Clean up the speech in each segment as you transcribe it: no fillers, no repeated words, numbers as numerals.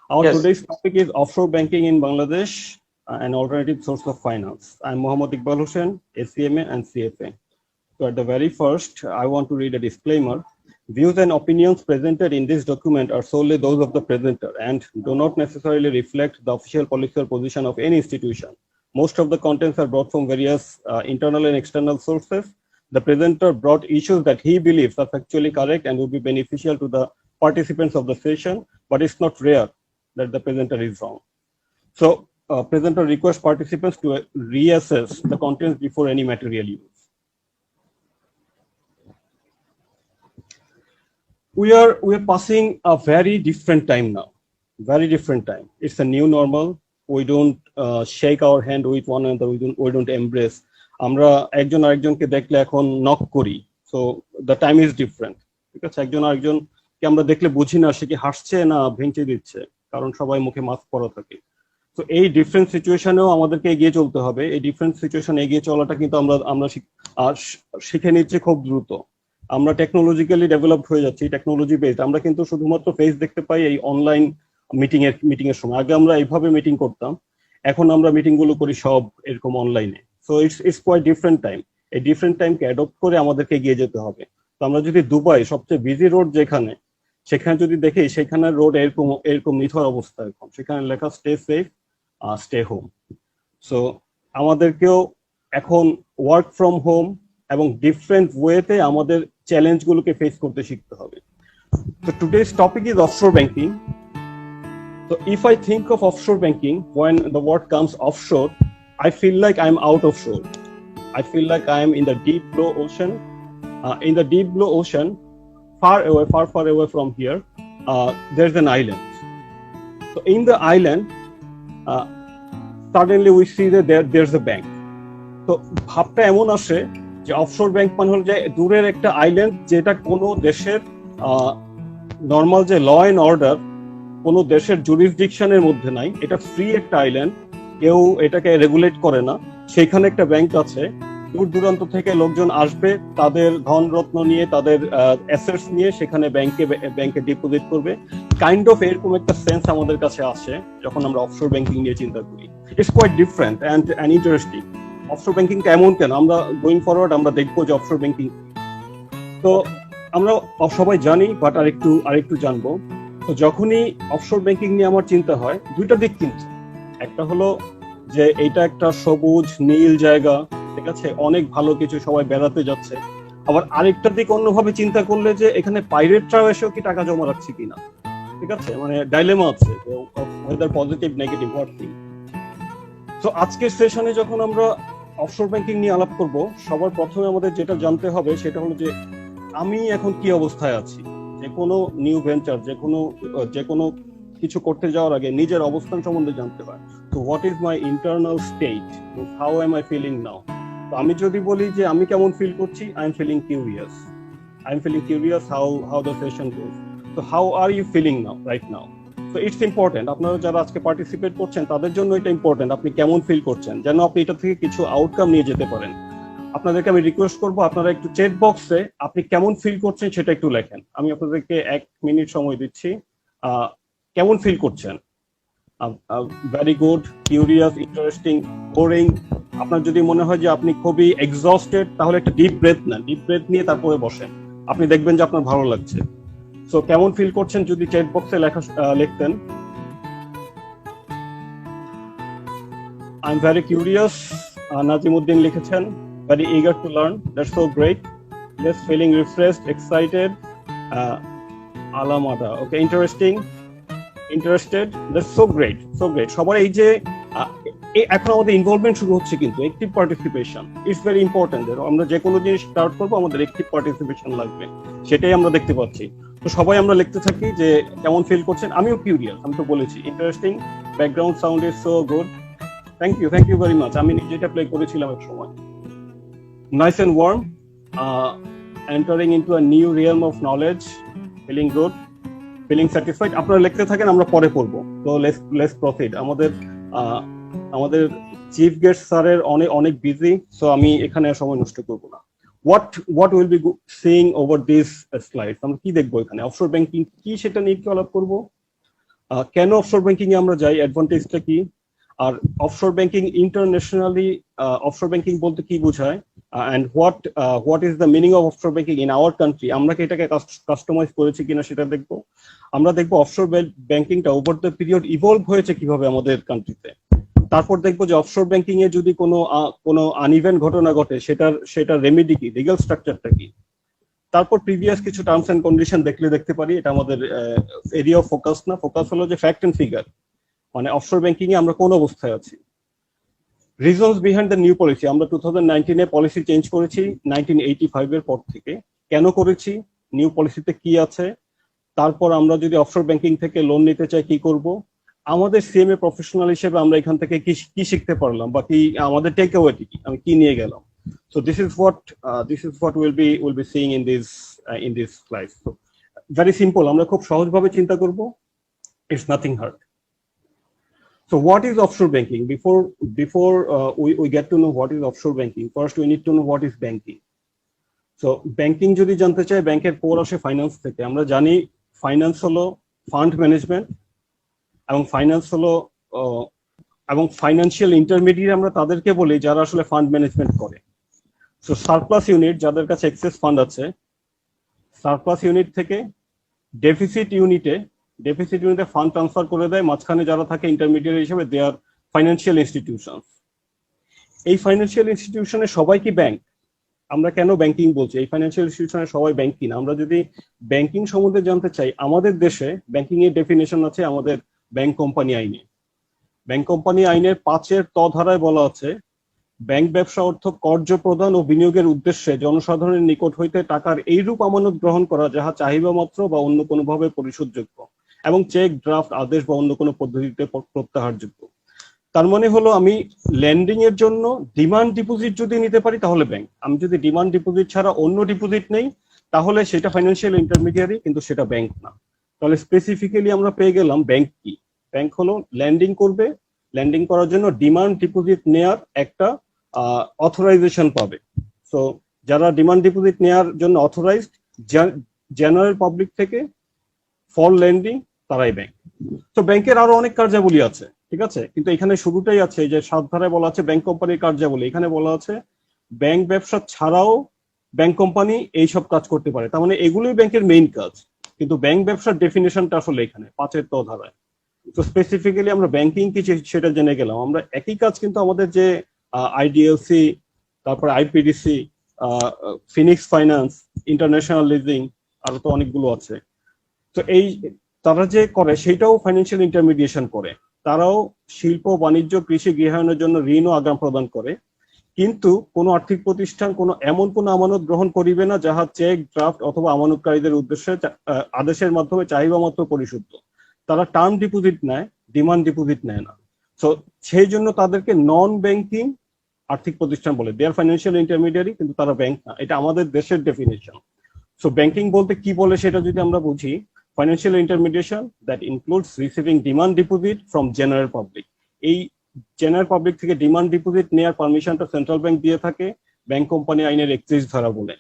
Our Yes. today's topic is offshore banking in Bangladesh, an alternative source of finance. I'm Mohammad Iqbal Hussain, ACMA and CFA. So at the very first, I want to read a disclaimer. Views and opinions presented in this document are solely those of the presenter and do not necessarily reflect the official policy or position of any institution. Most of the contents are brought from various internal and external sources. The presenter brought issues that he believes are factually correct and would be beneficial to the participants of the session, but it's not rare that the presenter is wrong. So, presenter requests participants to reassess the contents before any material use. We are passing a very different time now. Very different time. It's a new normal. We don't shake our hand with one another. We don't embrace. আমরা একজন আরেকজনকে দেখলে এখন knock করি। So the time is different. ঠিক আছে, একজন আরেকজনকে আমরা দেখলে বুঝি না সে কি হাসছে না ভেঙচি দিচ্ছে, কারণ সবাই মুখে মাস্ক পরা থাকে। তো এই ডিফারেন্ট সিচুয়েশনেও আমাদেরকে এগিয়ে চলতে হবে। এই ডিফারেন্ট সিচুয়েশনে এগিয়ে চলাটা কিন্তু আমরা শিখে নিচ্ছি খুব দ্রুত। আমরা টেকনোলজিক্যালি ডেভেলপড হয়ে যাচ্ছি, টেকনোলজি বেসড। আমরা কিন্তু শুধুমাত্র ফেস দেখতে পাই এই অনলাইন মিটিং এর সময়। আগে আমরা এইভাবে মিটিং করতাম, এখন আমরা মিটিং গুলো করি সব এরকম অনলাইনে। So it's quite different time. এই ডিফারেন্ট টাইমকে অ্যাডপ্ট করে আমাদেরকে এগিয়ে যেতে হবে। তো আমরা যদি দুবাই সবচেয়ে বিজি রোড যেখানে, সেখানে যদি দেখি সেখানে রোড এরকম নিথর অবস্থা, এখন সেখানে লেখা stay safe, stay home. So আমাদেরকেও এখন ওয়ার্ক ফ্রম হোম এবং ডিফারেন্ট ওয়েতে আমাদের চ্যালেঞ্জগুলোকে ফেস করতে শিখতে হবে। So today's topic is offshore banking. So if I think of offshore banking, when the word comes offshore, I feel like I'm out of shore. I feel like I am in the deep blue ocean. In the deep blue ocean, far away from here, there's an island. So in the island, suddenly we see that there's a bank. তো ভাবটা এমন আসে যে offshore bank মানে হলো যে দূরের একটা আইল্যান্ড, যেটা কোনো দেশের নর্মাল যে ল এন্ড অর্ডার কোনো দেশের জুরিসডিকশনের মধ্যে নাই। এটা ফ্রি একটা আইল্যান্ড, কেউ এটাকে রেগুলেট করে না। সেখানে একটা ব্যাংক আছে, দূর দূরান্ত থেকে লোকজন আসবে, তাদের ধন রত্ন নিয়ে, তাদের অ্যাসেটস নিয়ে সেখানে ব্যাংকে ডিপোজিট করবে। কাইন্ড অফ এরকম একটা সেন্স আমাদের কাছে আসে যখন আমরা অফশোর ব্যাংকিং নিয়ে চিন্তা করি। It's quite different and interesting. Offshore banking এমন কেন, আমরা গোয়িং ফরওয়ার্ড আমরা দেখবো যে অফশোর ব্যাংকিং তো আমরা সবাই জানি, বাট আরেকটু জানবো। তো যখনই অফশোর ব্যাংকিং নিয়ে আমার চিন্তা হয়, দুইটা দিক কিন্তু। একটা হলো যে এইটা একটা সবুজ নীল জায়গা, ঠিক আছে, অনেক ভালো কিছু, সবাই বেড়াতে যাচ্ছে। আবার আরেকটা দিক অন্যভাবে চিন্তা করলে যে এখানে পাইরেটরাও এসেও কি টাকা জমা রাখছে কিনা, ঠিক আছে, মানে ডাইলেমা আছে, weather positive negative what thing. তো আজকের সেশনে যখন আমরা অফশোর ব্যাংকিং নিয়ে আলাপ করব, সবার প্রথমে আমাদের যেটা জানতে হবে সেটা হলো যে আমি এখন কি অবস্থায় আছি। যে কোনো নিউ ভেঞ্চার, যে কোনো কিছু করতে যাওয়ার আগে নিজের অবস্থান সম্বন্ধে জানতে হয়। তো what is my internal state, how am I feeling now. তো আমি যদি বলি যে আমি কেমন ফিল করছি, I am feeling curious how the session goes. তো how are you feeling now right now. তো ইটস ইম্পর্টেন্ট, আপনারা যারা আজকে পার্টিসিপেট করছেন তাদের জন্য এটা ইম্পর্টেন্ট, আপনি কেমন ফিল করছেন, যেন আপনি এটা থেকে কিছু আউটকাম নিয়ে যেতে পারেন। আপনাদেরকে আমি রিকোয়েস্ট করবো, আপনারা একটু চ্যাট বক্সে আপনি কেমন ফিল করছেন সেটা একটু লেখেন। আমি আপনাদেরকে 1 মিনিট সময় দিচ্ছি। কেমন ফিল করছেন? Very good, curious, interesting, boring. আপনার যদি মনে হয় যে আপনি খুবই এক্সস্টেড, তাহলে একটা ডিপ ব্রেথ নেন, ডিপ ব্রেথ নিয়ে তারপরে বসেন, আপনি দেখবেন যে আপনার ভালো লাগছে। সো কেমন ফিল করছেন যদি চ্যাট বক্সে লিখতেন। I am very curious, Nazimuddin লিখেছেন। Very eager to learn. That's so great. Yes, feeling refreshed, excited. Alamada. Okay, interested. That's so great. সবার এই যে এখন আমাদের ইনভলভমেন্ট শুরু হচ্ছে, কিন্তু active participation it's very important. আমরা যে কোনো জিনিস স্টার্ট করবো, আমাদের অ্যাক্টিভ পার্টিসিপেশন লাগবে, সেটাই আমরা দেখতে পাচ্ছি। তো সবাই আমরা লিখতে থাকি যে কেমন ফিল করছেন। আমিও কিউরিয়াস, আমি তো বলেছি। Interesting, background sound is so good. Thank you very much. আমি যেটা প্লে করেছিলাম এক সময়। Nice and warm, entering into a new realm of knowledge, feeling good, feeling satisfied. আপনারা লিখতে থাকেন, আমরা পরে পড়বো। তো লেটস প্রসিড। আমাদের চিফ গেস্ট স্যারের অনেক বিজি, সো আমি এখানে সময় নষ্ট করব না। what will be seeing over this slide, আমরা কি দেখবো এখানে? অফশোর ব্যাংকিং কি সেটা নিয়ে একটু আলাপ করবো। কেন অফশোর ব্যাংকিং এ আমরা যাই, অ্যাডভান্টেজটা কি, আর offshore banking internationally offshore banking বলতে কি বোঝায়, and what is the meaning of offshore banking in our country, আমরা কি এটাকে কাস্টমাইজ করেছি কিনা সেটা দেখবো। আমরা দেখবো অফশোর ব্যাংকিংটা ওভার দ্য পিরিয়ড ইভলভ হয়েছে কিভাবে আমাদের কান্ট্রিতে। তারপর দেখবো যে অফশোর ব্যাংকিং এ যদি কোনো আনইভেন্ট ঘটনা ঘটে সেটার রেমেডি কি, লিগ্যাল স্ট্রাকচারটা কি। তারপর প্রিভিয়াস কিছু টার্মস এন্ড কন্ডিশন দেখতে পারি, এটা আমাদের এরিয়া অফ ফোকাস না, ফোকাস হলো যে ফ্যাক্ট এন্ড ফিগার, মানে অফশোর ব্যাংকিং এ আমরা কোন অবস্থায় আছি। Reasons behind the new policy, আমরা 2019 এ পলিসি চেঞ্জ করেছি 1985 এর পর থেকে। কেন করেছি, নিউ পলিসিতে কি আছে, তারপর আমরা যদি অফশোর ব্যাংকিং থেকে লোন নিতে চাই কি করব, আমাদের সিএমএ প্রফেশনাল হিসেবে আমরা এখান থেকে কি শিখতে পারলাম, বা কি আমাদের টেক অ্যাওয়ে কি, আমি কি নিয়ে গেলাম। So this is what we'll be seeing in this slide. So very simple, আমরা খুব সহজভাবে চিন্তা করব, it's nothing hard. So what is offshore banking? Before we get to know what is offshore banking, first we need to know what is banking. So banking যদি জানতে চাই, ব্যাংকের পর আসে ফাইন্যান্স থেকে। আমরা জানি ফাইন্যান্স হলো ফান্ড ম্যানেজমেন্ট, এবং ফাইন্যান্স হলো এবং ফাইন্যান্সিয়াল ইন্টারমিডিয়েট আমরা তাদেরকে বলি যারা আসলে ফান্ড ম্যানেজমেন্ট করে। সো সারপ্লাস ইউনিট, যাদের কাছে এক্সেস ফান্ড আছে, সারপ্লাস ইউনিট থেকে ডেফিসিট ইউনিটে ফান্ড ট্রান্সফার করে দেয়। মাঝখানে যারা থাকে ইন্টারমিডিয়েট হিসেবে, দে আর ফাইন্যান্সিয়াল ইনস্টিটিউশন। এই ফাইন্যান্সিয়াল ইনস্টিটিউশনে সবাই কি ব্যাংক? আমরা কেন ব্যাংকিং বলছি, এই ফাইন্যান্সিয়াল ইনস্টিটিউশনে সবাই ব্যাংক কিনা। আমরা যদি ব্যাংকিং সম্বন্ধে জানতে চাই, আমাদের দেশে ব্যাংকিং এর ডেফিনেশন আছে আমাদের ব্যাংক কোম্পানি আইনে। ব্যাংক কোম্পানি আইনের 5 ধারায় বলা আছে, ব্যাংক ব্যবসা অর্থ কর্য প্রদান ও বিনিয়োগের উদ্দেশ্যে জনসাধারণের নিকট হইতে টাকার এইরূপ আমানত গ্রহণ করা যাহা চাহিবা মাত্র বা অন্য কোনোভাবে পরিশোধযোগ্য, এবং চেক, ড্রাফট, আদেশ বা অন্য কোনো পদ্ধতিতে প্রত্যাহারযোগ্য। তার মানে হলো, আমি ল্যান্ডিং এর জন্য ডিমান্ড ডিপোজিট যদি নিতে পারি তাহলে ব্যাংক। আমি যদি ডিমান্ড ডিপোজিট ছাড়া অন্য ডিপোজিট নেই তাহলে সেটা ফাইন্যান্সিয়াল ইন্টারমিডিয়ারি, কিন্তু সেটা ব্যাংক না। তাহলে স্পেসিফিক্যালি আমরা পেয়ে গেলাম ব্যাংক কি। ব্যাংক হলো ল্যান্ডিং করবে, ল্যান্ডিং করার জন্য ডিমান্ড ডিপোজিট নেয়ার একটা অথরাইজেশন পাবে। সো যারা ডিমান্ড ডিপোজিট নেয়ার জন্য অথরাইজড জেনারেল পাবলিক থেকে ফর ল্যান্ডিং, তারাই ব্যাংক। তো ব্যাংকের আরো অনেক কার্যাবলী আছে, ঠিক আছে, কিন্তু এখানে শুরুটাই আছে যে 7 ধারায় বলা আছে ব্যাংক কোম্পানির কার্যাবলী। এখানে বলা আছে ব্যাংক ব্যবসা ছাড়াও ব্যাংক কোম্পানি এইসব কাজ করতে পারে, তার মানে এগুলোই ব্যাংকের মেইন কাজ। কিন্তু ব্যাংক ব্যবসার ডেফিনেশনটা আসলে এখানে 5 ধারায়। তো স্পেসিফিক্যালি আমরা ব্যাংকিং কি সেটা জেনে গেলাম। আমরা একই কাজ কিন্তু আমাদের যে আইডিএলসি, তারপরে IPDC, Phoenix finance, international leasing, আরো তো অনেকগুলো আছে। তো এই তারা যে করে সেটাও ফাইন্যান্সিয়াল ইন্টারমিডিয়েশন করে। তারাও শিল্প, বাণিজ্য, কৃষি, গৃহায়নের জন্য ঋণ ও আগাম প্রদান করে। কিন্তু কোনো আর্থিক প্রতিষ্ঠান এমন কোনো আমানত গ্রহণ করিবে না যাহা চেক, ড্রাফট অথবা আমানতকারীদের উদ্দেশ্যে আদেশের মাধ্যমে চাহিবা মাত্র পরিশুদ্ধ। তারা টার্ম ডিপোজিট নেয়, ডিমান্ড ডিপোজিট নেয় না। সো সেই জন্য তাদেরকে নন ব্যাংকিং আর্থিক প্রতিষ্ঠান বলে। দে আর ফাইন্যান্সিয়াল ইন্টারমিডিয়ারি, কিন্তু তারা ব্যাংক না। এটা আমাদের দেশের ডেফিনেশন। সো ব্যাংকিং বলতে কি বলে সেটা যদি আমরা বুঝি, financial intermediation that includes receiving demand deposit from general public. এই জেনারেল পাবলিক থেকে ডিমান্ড ডিপোজিট নেওয়ার পারমিশনটা সেন্ট্রাল ব্যাংক দিয়ে থাকে, ব্যাংক কোম্পানি আইনের 31 ধারা বলে।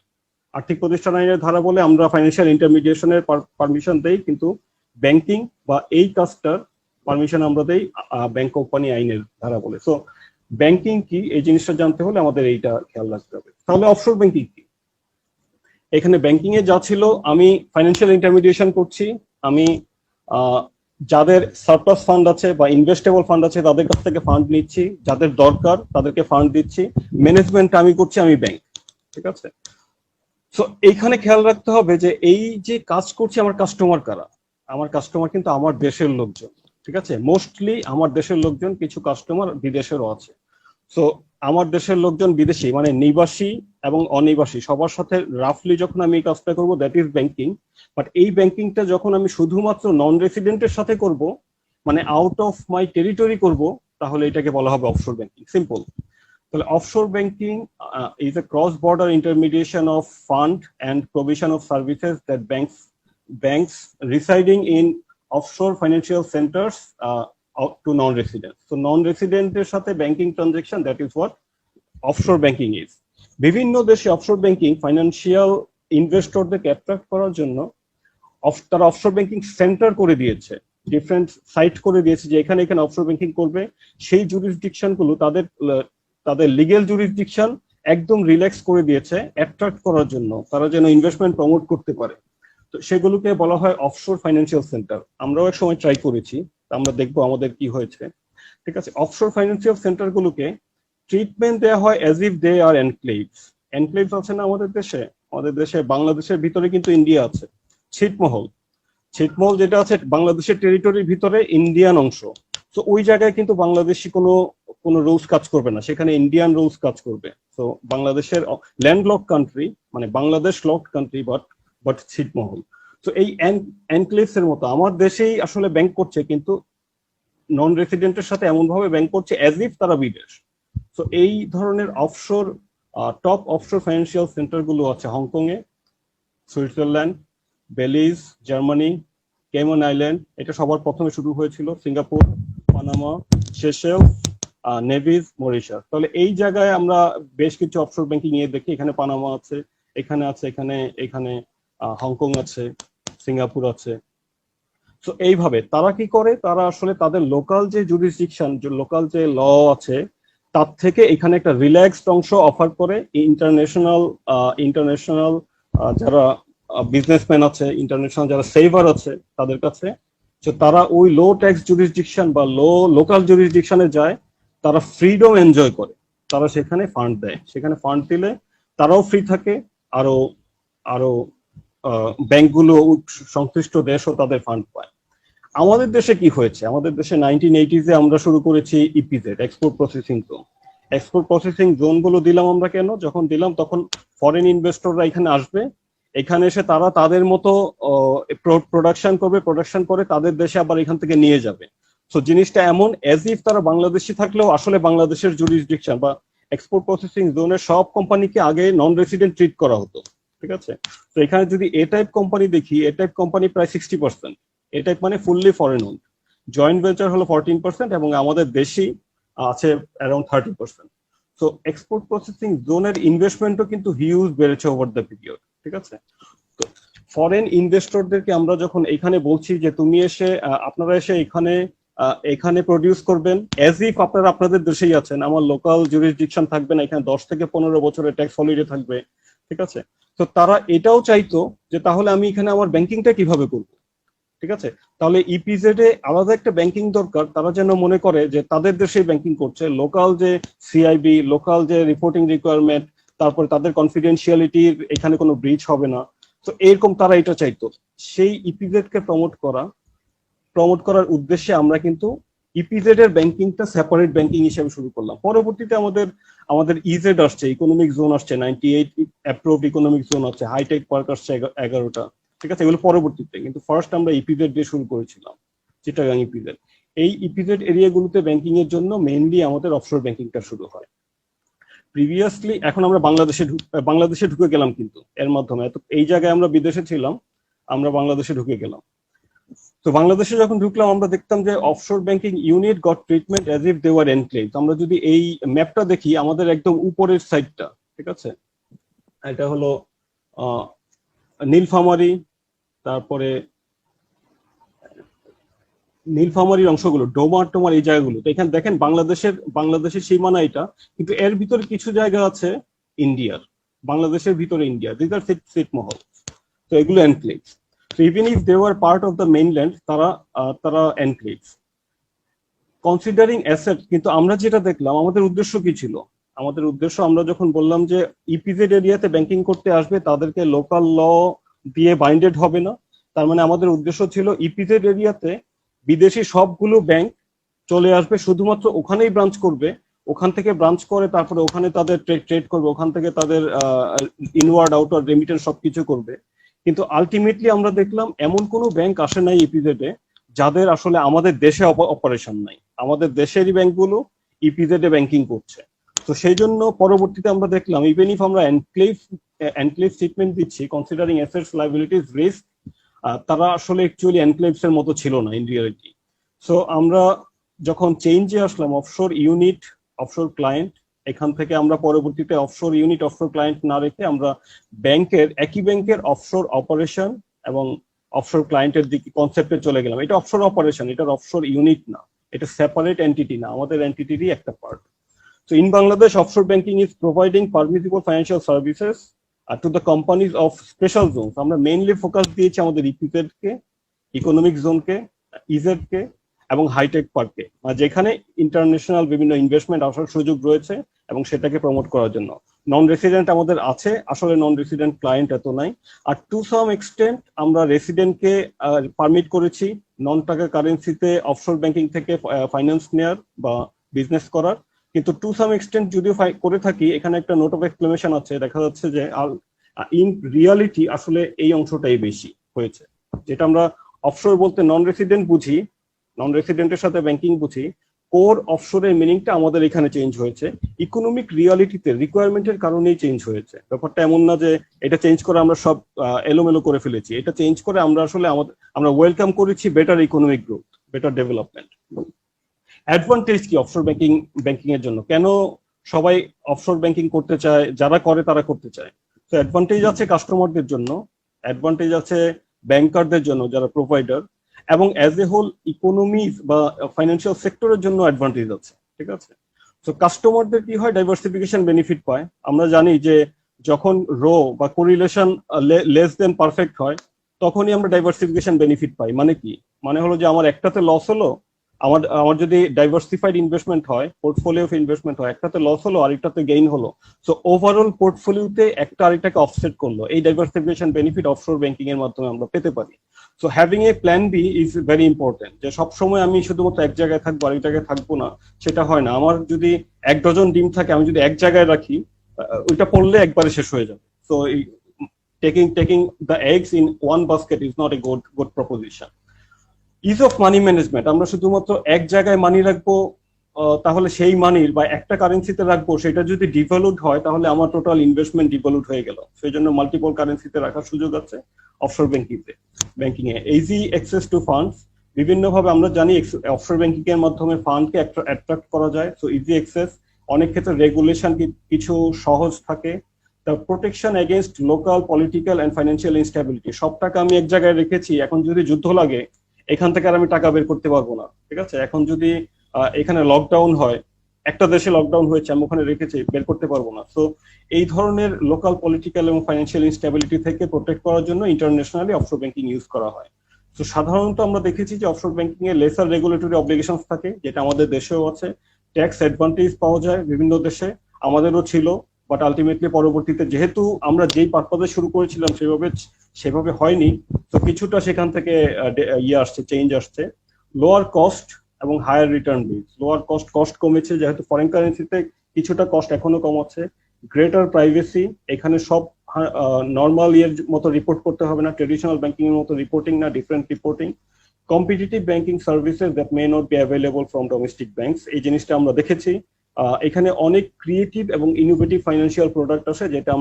আর্থিক প্রতিষ্ঠান আইনের ধারা বলে আমরা ফাইন্যান্সিয়াল ইন্টারমিডিয়েশনের পারমিশন দেই, কিন্তু ব্যাংকিং বা এই কাজটার পারমিশন আমরা দেই ব্যাংক কোম্পানি আইনের ধারা বলে। সো ব্যাংকিং কি এই জিনিসটা জানতে হলে আমাদের এইটা খেয়াল রাখতে হবে। তাহলে অফশোর ব্যাংকিং কি? এখানে ব্যাংকিং এ যা ছিল, আমি ফাইন্যান্সিয়াল ইন্টারমিডিয়েশন করছি, আমি যাদের সারপ্লাস ফান্ড আছে বা ইনভেস্টেবল ফান্ড আছে তাদের কাছ থেকে ফান্ড নিচ্ছি, যাদের দরকার তাদেরকে ফান্ড দিচ্ছি, ম্যানেজমেন্ট আমি করছি, আমি ব্যাংক, ঠিক আছে। সো এইখানে খেয়াল রাখতে হবে যে এই যে কাজ করছি, আমার কাস্টমার কারা? আমার কাস্টমার কিন্তু আমার দেশের লোকজন, ঠিক আছে। মোস্টলি আমার দেশের লোকজন, কিছু কাস্টমার বিদেশেরও আছে। সো আমার দেশের লোকজন, বিদেশি মানে নিবাসী এবং অনিবাসী, সবার সাথে রাফলি যখন আমি এই কাজটা করবো, দ্যাট ইজ ব্যাংকিং। বাট এই ব্যাংকিংটা যখন আমি শুধুমাত্র নন রেসিডেন্টের সাথে করব, মানে আউট অফ মাই টেরিটরি করব, তাহলে এটাকে বলা হবে অফশোর ব্যাংকিং। সিম্পল। তাহলে offshore banking is a cross border intermediation of fund and provision of services that banks residing in offshore financial centers to non-residents. So non-resident এর সাথে banking transaction, that is what offshore banking is. বিভিন্ন দেশে offshore banking financial ইনভেস্টরদেরকে attract করার জন্য তারা offshore banking centre করে দিয়েছে। Different site করে দিয়েছে যে এখানে এখানে অফশোর ব্যাংকিং করবে, সেই জুরিসডিকশন গুলো তাদের লিগেল জুরিসডিকশন একদম রিল্যাক্স করে দিয়েছে অ্যাট্রাক্ট করার জন্য, তারা যেন ইনভেস্টমেন্ট প্রমোট করতে পারে। তো সেগুলোকে বলা হয় অফশোর ফাইন্যান্সিয়াল সেন্টার। আমরাও এক সময় ট্রাই করেছি, আমরা দেখবো আমাদের কি হয়েছে। ঠিক আছে, অফশোর ফাইন্যান্সিয়াল সেন্টার গুলোকে ট্রিটমেন্ট দেওয়া হয় অ্যাজ ইফ দে আর এনক্লেভস। এনক্লেভস আছে না আমাদের দেশে, আমাদের দেশে বাংলাদেশের ভিতরে কিন্তু ইন্ডিয়া আছে, ছিটমহল। ছিটমহল যেটা আছে বাংলাদেশের টেরিটরির ভিতরে ইন্ডিয়ান অংশ। তো ওই জায়গায় কিন্তু বাংলাদেশি কোনো রুলস কাজ করবে না, সেখানে ইন্ডিয়ান রুলস কাজ করবে। তো বাংলাদেশের ল্যান্ডলক কান্ট্রি, মানে বাংলাদেশ লক কান্ট্রি, বাট ছিটমহল। তো এই এনক্লেভস এর মতো আমার দেশেই আসলে ব্যাংক করছে, কিন্তু নন রেসিডেন্টের সাথে এমন ভাবে ব্যাংক করছে অ্যাজ ইফ তারা বিদেশ। তো এই ধরনের offshore top offshore financial centre গুলো আছে হংকং এ, সুইজারল্যান্ড, বেলিজ, জার্মানি, কেমন আইল্যান্ড, এটা সবার প্রথমে শুরু হয়েছিল, Singapore, Panama, Seychelles, Nevis, Mauritius. তাহলে এই জায়গায় আমরা বেশ কিছু অফশোর ব্যাংকিং নিয়ে দেখি, এখানে পানামা আছে, এখানে আছে, এখানে হংকং আছে, সিঙ্গাপুর আছে। তো এইভাবে তারা কি করে, তারা আসলে তাদের লোকাল যে জুরিসডিকশন, লোকাল যে ল আছে তার থেকে এখানে একটা রিল্যাক্সড অংশ অফার করে ইন্টারন্যাশনাল যারা বিজনেসম্যান আছে, ইন্টারন্যাশনাল যারা সেভার আছে তাদের কাছে। তো তারা ওই লো ট্যাক্স জুরিসডিকশন বা লোকাল জুরিসডিকশনে যায়, তারা ফ্রিডম এনজয় করে, তারা সেখানে ফান্ড দেয়, সেখানে ফান্ড দিলে তারাও ফ্রি থাকে, আরো আরো ব্যাংকগুলো সংশ্লিষ্ট দেশও তাদের ফান্ড পায়। আমাদের দেশে কি হয়েছে, আমাদের দেশে 1980s আমরা শুরু করেছি EPZ, export processing zone. Export processing zone গুলো দিলাম আমরা কেন, যখন দিলাম তখন ফরেন ইনভেস্টররা এখানে আসবে, এখানে এসে তারা তাদের মতো প্রোডাকশন করে তাদের দেশে আবার এখান থেকে নিয়ে যাবে। তো জিনিসটা এমন অ্যাজ ইফ তারা বাংলাদেশি থাকলেও আসলে বাংলাদেশের জুরিসডিকশন বা এক্সপোর্ট প্রসেসিং জোনের সব কোম্পানিকে আগে নন রেসিডেন্ট ট্রিট করা হতো। ঠিক আছে, তো এখানে যদি এ টাইপ কোম্পানি দেখি, এ টাইপ কোম্পানি প্রায় 60%, এ টাইপ মানে fully foreign owned, joint venture হলো 14% এবং আমাদের দেশি আছে অ্যারাউন্ড 30%। তো এক্সপোর্ট প্রসেসিং জোনের ইনভেস্টমেন্টও কিন্তু হিউজ বেড়েছে ওভার দ্য পিরিয়ড। ঠিক আছে, তো ফরেন ইনভেস্টরদেরকে আমরা যখন এখানে বলছি যে তুমি আপনারা এসে এখানে প্রডিউস করবেন অ্যাজ ইফ আপনারা আপনাদের দেশেই আছেন, আমার লোকাল জুরিসডিকশন থাকবে না, এখানে 10 থেকে 15 বছরের ট্যাক্স হলিডে থাকবে। ঠিক আছে, তো তারা এটাও চাইতো যে তাহলে আমি এখানে আমার ব্যাংকিংটা কিভাবে করব। ঠিক আছে, তাহলে ইপিজেড এ আলাদা একটা ব্যাংকিং দরকার, তারা যেন মনে করে যে তাদের দেশে ব্যাংকিং করছে, লোকাল যে সিআইবি, লোকাল যে রিপোর্টিং রিকোয়ারমেন্ট, তারপরে তাদের কনফিডেন্সিয়ালিটির এখানে কোনো ব্রিচ হবে না। তো এরকম তারা এটা চাইতো। সেই ইপিজেড কে প্রমোট করার উদ্দেশ্যে আমরা কিন্তু ইপিজেড এর ব্যাংকিংটা সেপারেট ব্যাংকিং হিসেবে শুরু করলাম। পরবর্তীতে আমাদের ইজেড আসছে, ইকোনমিক জোন আসছে, 98 অ্যাপ্রুভড ইকোনমিক জোন আছে, হাইটেক পার্ক আসছে 11টা। ঠিক আছে, এগুলো পরবর্তীতে, কিন্তু ফার্স্ট আমরা ইপিজেড দিয়ে শুরু করেছিলাম, চিটাগাং ইপিজেড। এই ইপিজেড এরিয়াগুলোতে ব্যাংকিং এর জন্য মেইনলি আমাদের অফশোর ব্যাংকিংটা শুরু হয়। প্রিভিয়াসলি এখন আমরা বাংলাদেশে ঢুকে গেলাম, কিন্তু এর মাধ্যমে এই জায়গায় আমরা বিদেশে ছিলাম, আমরা বাংলাদেশে ঢুকে গেলাম। তো বাংলাদেশে যখন ঢুকলাম আমরা দেখতাম যে offshore banking unit got treatment as if they were enclave. আমরা যদি এই ম্যাপটা দেখি, আমাদের একদম উপরের সাইডটা, ঠিক আছে, এটা হলো নীলফামারী, তারপরে নীলফামারীর অংশগুলো, টোমার এই জায়গাগুলো। তো এখানে দেখেন বাংলাদেশের সীমানা এটা, কিন্তু এর ভিতরে কিছু জায়গা আছে ইন্ডিয়ার, বাংলাদেশের ভিতরে ইন্ডিয়া, দিস আর ছিটমহল। তো এগুলো এনক্লেভস। So even if they were part of the mainland, তারা enclaves. Considering assets, কিন্তু আমরা যেটা দেখলাম, আমাদের উদ্দেশ্য কি ছিল? আমাদের উদ্দেশ্য, আমরা যখন বললাম যে ইপিজেড এরিয়াতে ব্যাংকিং করতে আসবে, তাদেরকে লোকাল ল দিয়ে বাইন্ডেড হবে না, তার মানে আমাদের উদ্দেশ্য ছিল ইপিজেড এরিয়াতে বিদেশি সবগুলো ব্যাংক চলে আসবে, শুধুমাত্র ওখানেই ব্রাঞ্চ করবে, ওখান থেকে ব্রাঞ্চ করে তারপরে ওখানে তাদের ট্রেড করবে, ওখান থেকে তাদের ইনওয়ার্ড আউটওয়ার্ড রেমিটেন্স সবকিছু করবে। কিন্তু আলটিমেটলি আমরা দেখলাম এমন কোনো ব্যাংক আসে নাই ইপিজেডে যাদের আসলে আমাদের দেশে অপারেশন নাই, আমাদের দেশেরই ব্যাংকগুলো ইপিজেডে ব্যাংকিং করছে। তো সেই জন্য পরবর্তীতে আমরা দেখলাম ইভেন ইফ আমরা এনক্লেভ ট্রিটমেন্ট দিচ্ছি, কনসিডারিং অ্যাসেটস, লায়াবিলিটিস, রিস্ক, তারা আসলে অ্যাকচুয়ালি এনক্লেভস এর মতো ছিল না ইন রিয়ালিটি। সো আমরা যখন চেঞ্জে আসলাম অফশোর ইউনিট, অফশোর ক্লায়েন্ট, এখান থেকে আমরা পরবর্তীতে অফশোর ইউনিট, অফশোর ক্লায়েন্ট না রেখে আমরা একই ব্যাংকের অফশোর অপারেশন এবং অফশোর ক্লায়েন্টের দিকে কনসেপ্টে চলে গেলাম। এটা অফশোর অপারেশন, এটা অফশোর ইউনিট না, এটা সেপারেট এন্টিটি না, আমাদের এন্টিটিরই একটা part. So in Bangladesh, offshore banking is providing permissible financial services to the companies of special zones. আমরা মেইনলি ফোকাস দিয়েছি আমাদের ইপিজেড কে, ইকোনমিক জোন কে, ইজেড কে এবং হাইটেক পার্ককে, যেখানে ইন্টারন্যাশনাল বিভিন্ন ইনভেস্টমেন্ট আসার সুযোগ রয়েছে এবং সেটাকে প্রমোট করার জন্য। নন রেসিডেন্ট আমাদের আছে, আসলে নন রেসিডেন্ট ক্লায়েন্ট এত নাই। আর টু সাম এক্সটেন্ট আমরা রেসিডেন্টকে পারমিট করেছি নন টাকা কারেন্সিতে অফশোর ব্যাংকিং থেকে ফাইন্যান্স নেয়ার বা বিজনেস করার। কিন্তু টু সাম এক্সটেন্ট যদিও করে থাকি, এখানে একটা নোট অফ এক্সক্লেমেশন আছে, দেখা যাচ্ছে যে ইন রিয়ালিটি আসলে এই অংশটাই বেশি হয়েছে। যেটা আমরা অফশোর বলতে নন রেসিডেন্ট বুঝি, নন রেসিডেন্টের সাথে ব্যাংকিং বুঝি, কোর অফশোরের মিনিংটা আমাদের এখানে চেঞ্জ হয়েছে, ইকোনমিক রিয়ালিটিতে রিকোয়ারমেন্টের কারণেই চেঞ্জ হয়েছে। ব্যাপারটা এমন না যে এটা চেঞ্জ করে আমরা সব এলোমেলো করে ফেলেছি, এটা চেঞ্জ করে আমরা আসলে আমরা ওয়েলকাম করেছি better economic growth, better development. Advantage কি অফশোর ব্যাংকিং এর জন্য? কেন সবাই অফশোর ব্যাংকিং করতে চায়? যারা করে তারা করতে চায়। তো অ্যাডভান্টেজ আছে কাস্টমারদের জন্য, অ্যাডভান্টেজ আছে ব্যাংকারদের জন্য যারা প্রোভাইডার, এবং অ্যাজ এ হোল ইকোনমি বা ফাইন্যান্সিয়াল সেক্টরের জন্য অ্যাডভান্টেজ আছে, ঠিক আছে? তো কাস্টমারদের কি হয়, ডাইভার্সিফিকেশন বেনিফিট পায়। আমরা জানি যে যখন রো বা কোরিলেশন লেস দেন পারফেক্ট হয়, তখনই আমরা ডাইভার্সিফিকেশন বেনিফিট পাই। মানে কি? মানে হলো যে আমার একটাতে লস হলো, আমার যদি ডাইভার্সিফাইড ইনভেস্টমেন্ট হয়, পোর্টফোলিও অফ ইনভেস্টমেন্ট হয়, একটাতে লস হলো আরেকটাতে গেইন হলো, সো ওভারঅল পোর্টফোলিওতে একটা আরেকটাকে অফসেট করলো। এই ডাইভার্সিফিকেশন বেনিফিট অফশোর ব্যাংকিং এর মাধ্যমে আমরা পেতে পারি। So having a plan B is very important. যে সবসময় আমি শুধুমাত্র এক জায়গায় থাকবো আরেক জায়গায় থাকবো না, সেটা হয় না। আমার যদি 1 ডজন ডিম থাকে, আমি যদি এক জায়গায় রাখি, ওইটা পড়লে একবারে শেষ হয়ে যাবে। So taking the eggs in one basket is not a good proposition. Is of money management, আমরা শুধুমাত্র এক জায়গায় মানি রাখবো, তাহলে সেই মানির বা একটা কারেন্সিতে রাখবো, সেটা যদি ডিভ্যালুড হয় তাহলে আমার টোটাল ইনভেস্টমেন্ট ডিভ্যালুড হয়ে গেল। সেই জন্য মাল্টিপল কারেন্সিতে রাখার সুযোগ আছে offshore banking A. Easy access to funds, বিভিন্ন ভাবে আমরা জানি অফশোর ব্যাংকিং এর মাধ্যমে ফান্ডকে অ্যাট্রাক্ট করা যায়। সো ইজি অ্যাক্সেস, অনেক ক্ষেত্রে রেগুলেশন কিছু সহজ থাকে। The protection against local political and financial instability, সব টাকা আমি এক জায়গায় রেখেছি, এখন যদি যুদ্ধ লাগে এখান থেকে আর আমি টাকা বের করতে পারবো না, ঠিক আছে? এখন যদি এখানে লকডাউন হয়, একটা দেশে লকডাউন হয়েছে, আমি ওখানে রেখেছি, বের করতে পারবো না। সো এই ধরনের লোকাল পলিটিক্যাল এবং ফাইন্যান্সিয়াল ইনস্টেবিলিটি থেকে প্রোটেক্ট করার জন্য ইন্টারন্যাশনালি অফশোর ব্যাংকিং ইউজ করা হয়। তো সাধারণত আমরা দেখেছি যে অফশোর ব্যাংকিং এ লেসার রেগুলেটরি অব্লিগেশনস থাকে, যেটা আমাদের দেশেও আছে। ট্যাক্স অ্যাডভান্টেজ পাওয়া যায় বিভিন্ন দেশে, আমাদেরও ছিল, বাট আলটিমেটলি পরবর্তীতে যেহেতু আমরা যেই পারপাজে শুরু করেছিলাম সেভাবে হয়নি, তো কিছুটা সেখান থেকে আসছে, চেঞ্জ আসছে। লোয়ার কস্ট এবং higher return base. Lower cost কমেছে, যেহেতু ফরেন কারেন্সিতে কিছুটা কস্ট এখনো কম আছে। গ্রেটার প্রাইভেসি, এখানে সব নর্মাল ইয়ের মতো রিপোর্ট করতে হবে না, ট্রেডিশনাল ব্যাংকিং এর মতো রিপোর্টিং না, different reporting. Competitive banking services that may not be available from domestic banks, এই জিনিসটা আমরা দেখেছি। এখানে অনেক ক্রিয়েটিভ এবং ইনোভেটিভ ফাইন্যান্সিয়াল প্রোডাক্ট আছে, যেটা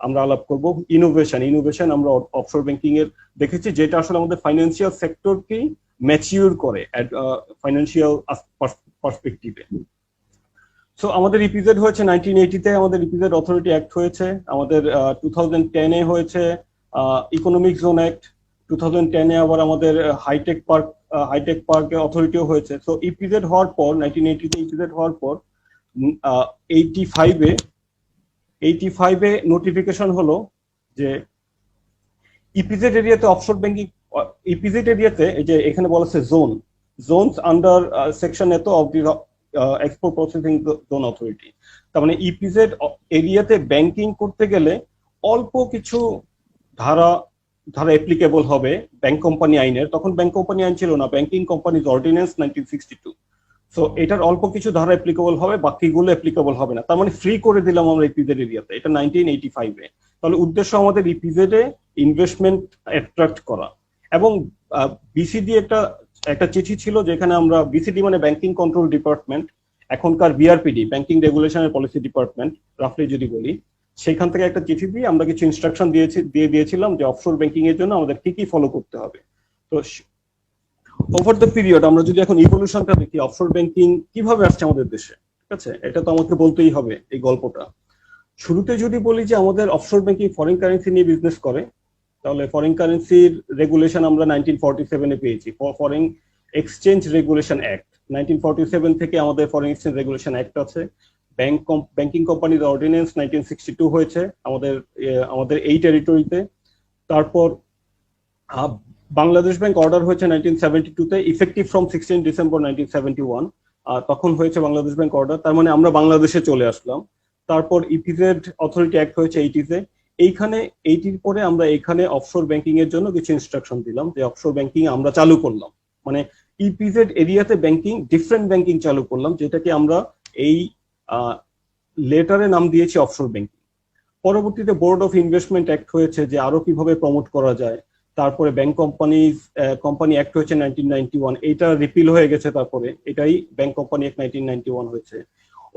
আমরা আলাপ করবো। ইনোভেশন আমরা অফশোর ব্যাংকিং এর দেখেছি, যেটা আসলে আমাদের ফাইন্যান্সিয়াল সেক্টরকেই ম্যাচিউর করে ফাইন্যান্সিয়াল পার্সপেক্টিভে। সো আমাদের ইপিজেড হয়েছে 1980-তে, আমাদের ইপিজেড অথরিটি অ্যাক্ট হয়েছে, আমাদের 2010-এ হয়েছে ইকোনমিক জোন অ্যাক্ট, 2010-এ আবার আমাদের হাইটেক পার্ক অথরিটিও হয়েছে। সো ইপিজেড হওয়ার পর, 1980-তে ইপিজেড হওয়ার পর 85-এ নোটিফিকেশন হলো যে ইপিজেড এরিয়াতে অফশোর ব্যাংকিং, ইপিজেড এরিয়াতে এই যে এখানে বলা আছে জোনস আন্ডার সেকশন এত of the export processing zone authority. তার মানে ইপিজেড এরিয়াতে ব্যাংকিং করতে গেলে অল্প কিছু ধারা অ্যাপ্লিকেবল হবে ব্যাংক কোম্পানি আইনের। তখন ব্যাংক কোম্পানি আইন ছিল না, ব্যাংকিং কোম্পানিজ অর্ডিন্যান্স 1962। সো এটার অল্প কিছু ধারা অ্যাপ্লিকেবল হবে, বাকিগুলো অ্যাপ্লিকেবল হবে না। তার মানে ফ্রি করে দিলাম আমরা ইপিজেড এরিয়াতে, এটা 1985-এ। তাহলে উদ্দেশ্য আমাদের ইপিজেডে ইনভেস্টমেন্ট অ্যাট্রাক্ট করা। এবং বিসিডি একটা চিঠি ছিল, যেখানে আমরা, বিসিডি মানে ব্যাংকিং কন্ট্রোল ডিপার্টমেন্ট, এখনকার BRPD banking regulation and policy department রাফলি যদি বলি, সেখান থেকে একটা চিঠি দিয়ে আমরা কিছু ইনস্ট্রাকশন দিয়েছিলাম যে অফশোর ব্যাংকিং এর জন্য আমাদের কি ফলো করতে হবে। তো ওভার দ্য পিরিয়ড আমরা যদি এখন ইভলিউশনটা দেখি, অফশোর ব্যাংকিং কিভাবে আসছে আমাদের দেশে, ঠিক আছে? এটা তো আমাকে বলতেই হবে এই গল্পটা। শুরুতে যদি বলি যে আমাদের অফশোর ব্যাংকিং ফরেন কারেন্সি নিয়ে বিজনেস করে, তাহলে ফরেন কারেন্সির রেগুলেশন আমরা 1947-এ পেয়েছি, ফরেন এক্সচেঞ্জ রেগুলেশন অ্যাক্ট। 1947 থেকে আমাদের ফরেন এক্সচেঞ্জ রেগুলেশন অ্যাক্ট আছে। ব্যাংকিং কোম্পানিজ অর্ডিন্যান্স 1962 হয়েছে আমাদের এই টেরিটরিতে। তারপর বাংলাদেশ ব্যাংক অর্ডার হয়েছে 1972-তে, ইফেক্টিভ ফ্রম 16 ডিসেম্বর 1971। তখন হয়েছে বাংলাদেশ ব্যাংক অর্ডার, তার মানে আমরা বাংলাদেশে চলে আসলাম। তারপর ইপিজেড অথরিটি অ্যাক্ট হয়েছে 80-তে। এইখানে 80-র পরে আমরা এখানে অফশোর ব্যাংকিং এর জন্য কিছু ইনস্ট্রাকশন দিলাম, যে অফশোর ব্যাংকিং আমরা চালু করলাম, মানে ইপিজেড এরিয়াতে ব্যাংকিং, ডিফারেন্ট ব্যাংকিং চালু করলাম, যেটাকে আমরা এই লেটারে নাম দিয়েছি অফশোর ব্যাংকিং। পরবর্তীতে বোর্ড অফ ইনভেস্টমেন্ট অ্যাক্ট হয়েছে, যে আরো কিভাবে প্রমোট করা যায়। তারপরে ব্যাংক কোম্পানি অ্যাক্ট হয়েছে 1991, এইটা রিপিল হয়ে গেছে, তারপরে এটাই ব্যাংক কোম্পানি অ্যাক্ট 1991 হয়েছে।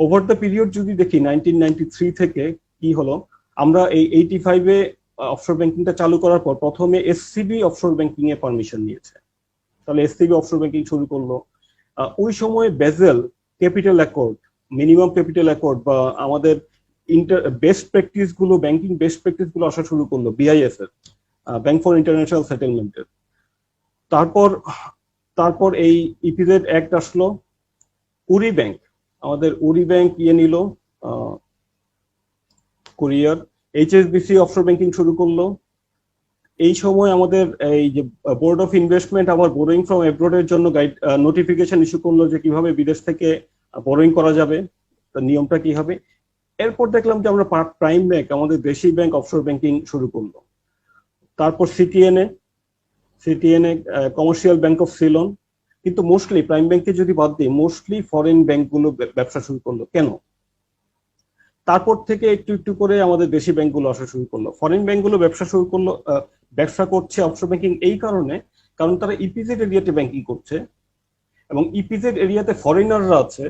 ওভার দ্য পিরিয়ড যদি দেখি 1993 থেকে কি হলো, আমরা এই 85-এ অফশোর ব্যাংকিংটা চালু করার পর প্রথমে এসসিবি অফশোর ব্যাংকিং এ পারমিশন নিয়েছে, তাহলে এসসিবি অফশোর ব্যাংকিং শুরু করলো। ওই সময় Basel capital accord, minimum capital accord বা আমাদের বেস্ট প্র্যাকটিস গুলো, ব্যাংকিং বেস্ট প্র্যাকটিস গুলো আসা শুরু করলো বিআইএস এর, ব্যাংক ফর ইন্টারন্যাশনাল সেটেলমেন্টের। তারপর এই ইপিজেড অ্যাক্ট আসলো। উরি ব্যাংক, আমাদের উরি ব্যাংক নিল কোরিয়ার, এইচএসবিসি অফশোর ব্যাংকিং শুরু করলো। এই সময় আমাদের এই যে বোর্ড অফ ইনভেস্টমেন্ট আবার বোরোয়িং ফ্রম অ্যাব্রোড এর জন্য নোটিফিকেশন ইস্যু করলো, যে কিভাবে বিদেশ থেকে বোরোয়িং করা যাবে, তার নিয়মটা কি হবে। এরপর দেখলাম যে আমরা প্রাইম ব্যাংক, আমাদের দেশি ব্যাংক অফশোর ব্যাংকিং শুরু করলো। তারপর সিটিএনএ কমার্শিয়াল ব্যাংক অফ সিলন। কিন্তু মোস্টলি প্রাইম ব্যাংকে যদি বাদ দিই, মোস্টলি ফরেন ব্যাংকগুলো ব্যবসা শুরু করলো। কেন? তারপর থেকে একটু একটু করে আমাদের দেশি ব্যাংকগুলো আসা শুরু করলো। ফরেন ব্যাংকগুলো ব্যবসা করছে অফশোর ব্যাংকিং এই কারণ তারা ইপিজেড এরিয়াতে ব্যাংকিং করছে, এবং ইপিজেড এরিয়াতে ফরেনাররা আছে,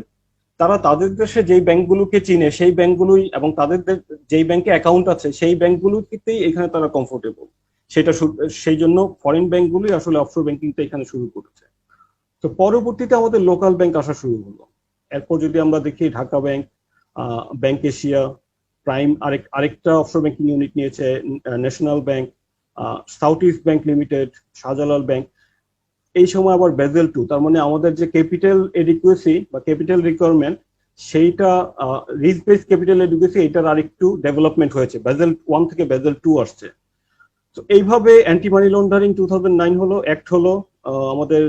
তারা তাদের দেশে যেই ব্যাংকগুলোকে চিনে সেই ব্যাংকগুলোই, এবং তাদের যেই ব্যাংকে অ্যাকাউন্ট আছে সেই ব্যাংকগুলোতেই এখানে তারা কমফোর্টেবল, সেই জন্য ফরেন ব্যাংকগুলোই আসলে অফশোর ব্যাংকিংটা এখানে শুরু করেছে। তো পরবর্তীতে আমাদের লোকাল ব্যাংক আসা শুরু হলো। এরপর যদি আমরা দেখি Dhaka bank, bank Asia, prime আরেকটা অফশোর ব্যাংকিং ইউনিট নিয়েছে, national bank, south east bank limited, Shahjalal bank. এই সময় আবার বেজেল 2, তার মানে আমাদের যে ক্যাপিটাল এডিকুয়েসি বা ক্যাপিটাল রিকোয়ারমেন্ট, সেইটা রিস্ক বেসড ক্যাপিটাল এডিকুয়েসি, এটার আরেকটু ডেভেলপমেন্ট হয়েছে, বেজেল 1 থেকে বেজেল 2 আসছে। তো এইভাবে অ্যান্টি মানি লন্ডারিং 2009 হলো, অ্যাক্ট হলো। আমাদের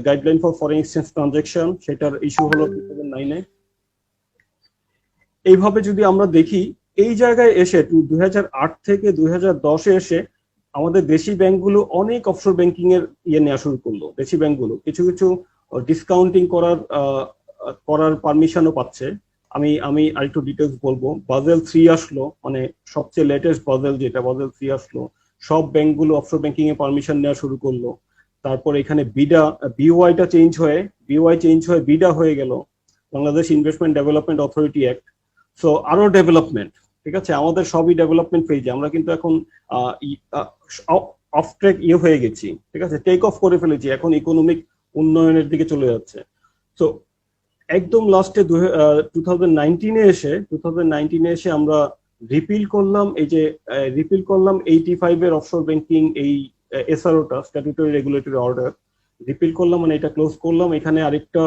guideline for foreign exchange transaction, সেটার ইস্যু হলো 2009-এ। এইভাবে যদি আমরা দেখি, এই জায়গায় এসে 2008 থেকে 2010-এ এসে আমাদের দেশি ব্যাংকগুলো অনেক অফশোর ব্যাংকিং এর নেওয়া শুরু করলো। দেশি ব্যাংকগুলো কিছু কিছু ডিসকাউন্টিং করার পারমিশনও পাচ্ছে। আমি আরেকটু ডিটেলস বলবো। বাজেল 3 আসলো, মানে সবচেয়ে লেটেস্ট বাজেল, যেটা বাজেল 3 আসলো, সব ব্যাংকগুলো অফশোর ব্যাংকিং এ পারমিশন নেওয়া শুরু করলো। তারপর এখানে বিওআইটা চেঞ্জ হয়ে বিডা হয়ে গেল, Bangladesh investment development authority act. So আরো ডেভেলপমেন্ট, ঠিক আছে, আমাদের সবই ডেভেলপমেন্ট পেজে, আমরা কিন্তু এখন অফ ট্র্যাক হয়ে গেছি, ঠিক আছে, টেক অফ করে ফেলেছি, এখন ইকোনমিক উন্নয়নের দিকে চলে যাচ্ছে। তো একদম লাস্টে 2019-এ এসে আমরা রিপিল করলাম 85-এর অফশোর ব্যাংকিং এই এসআরওটা, স্ট্যাটুটরি রেগুলেটরি অর্ডার রিপিল করলাম, মানে এটা ক্লোজ করলাম। এখানে আরেকটা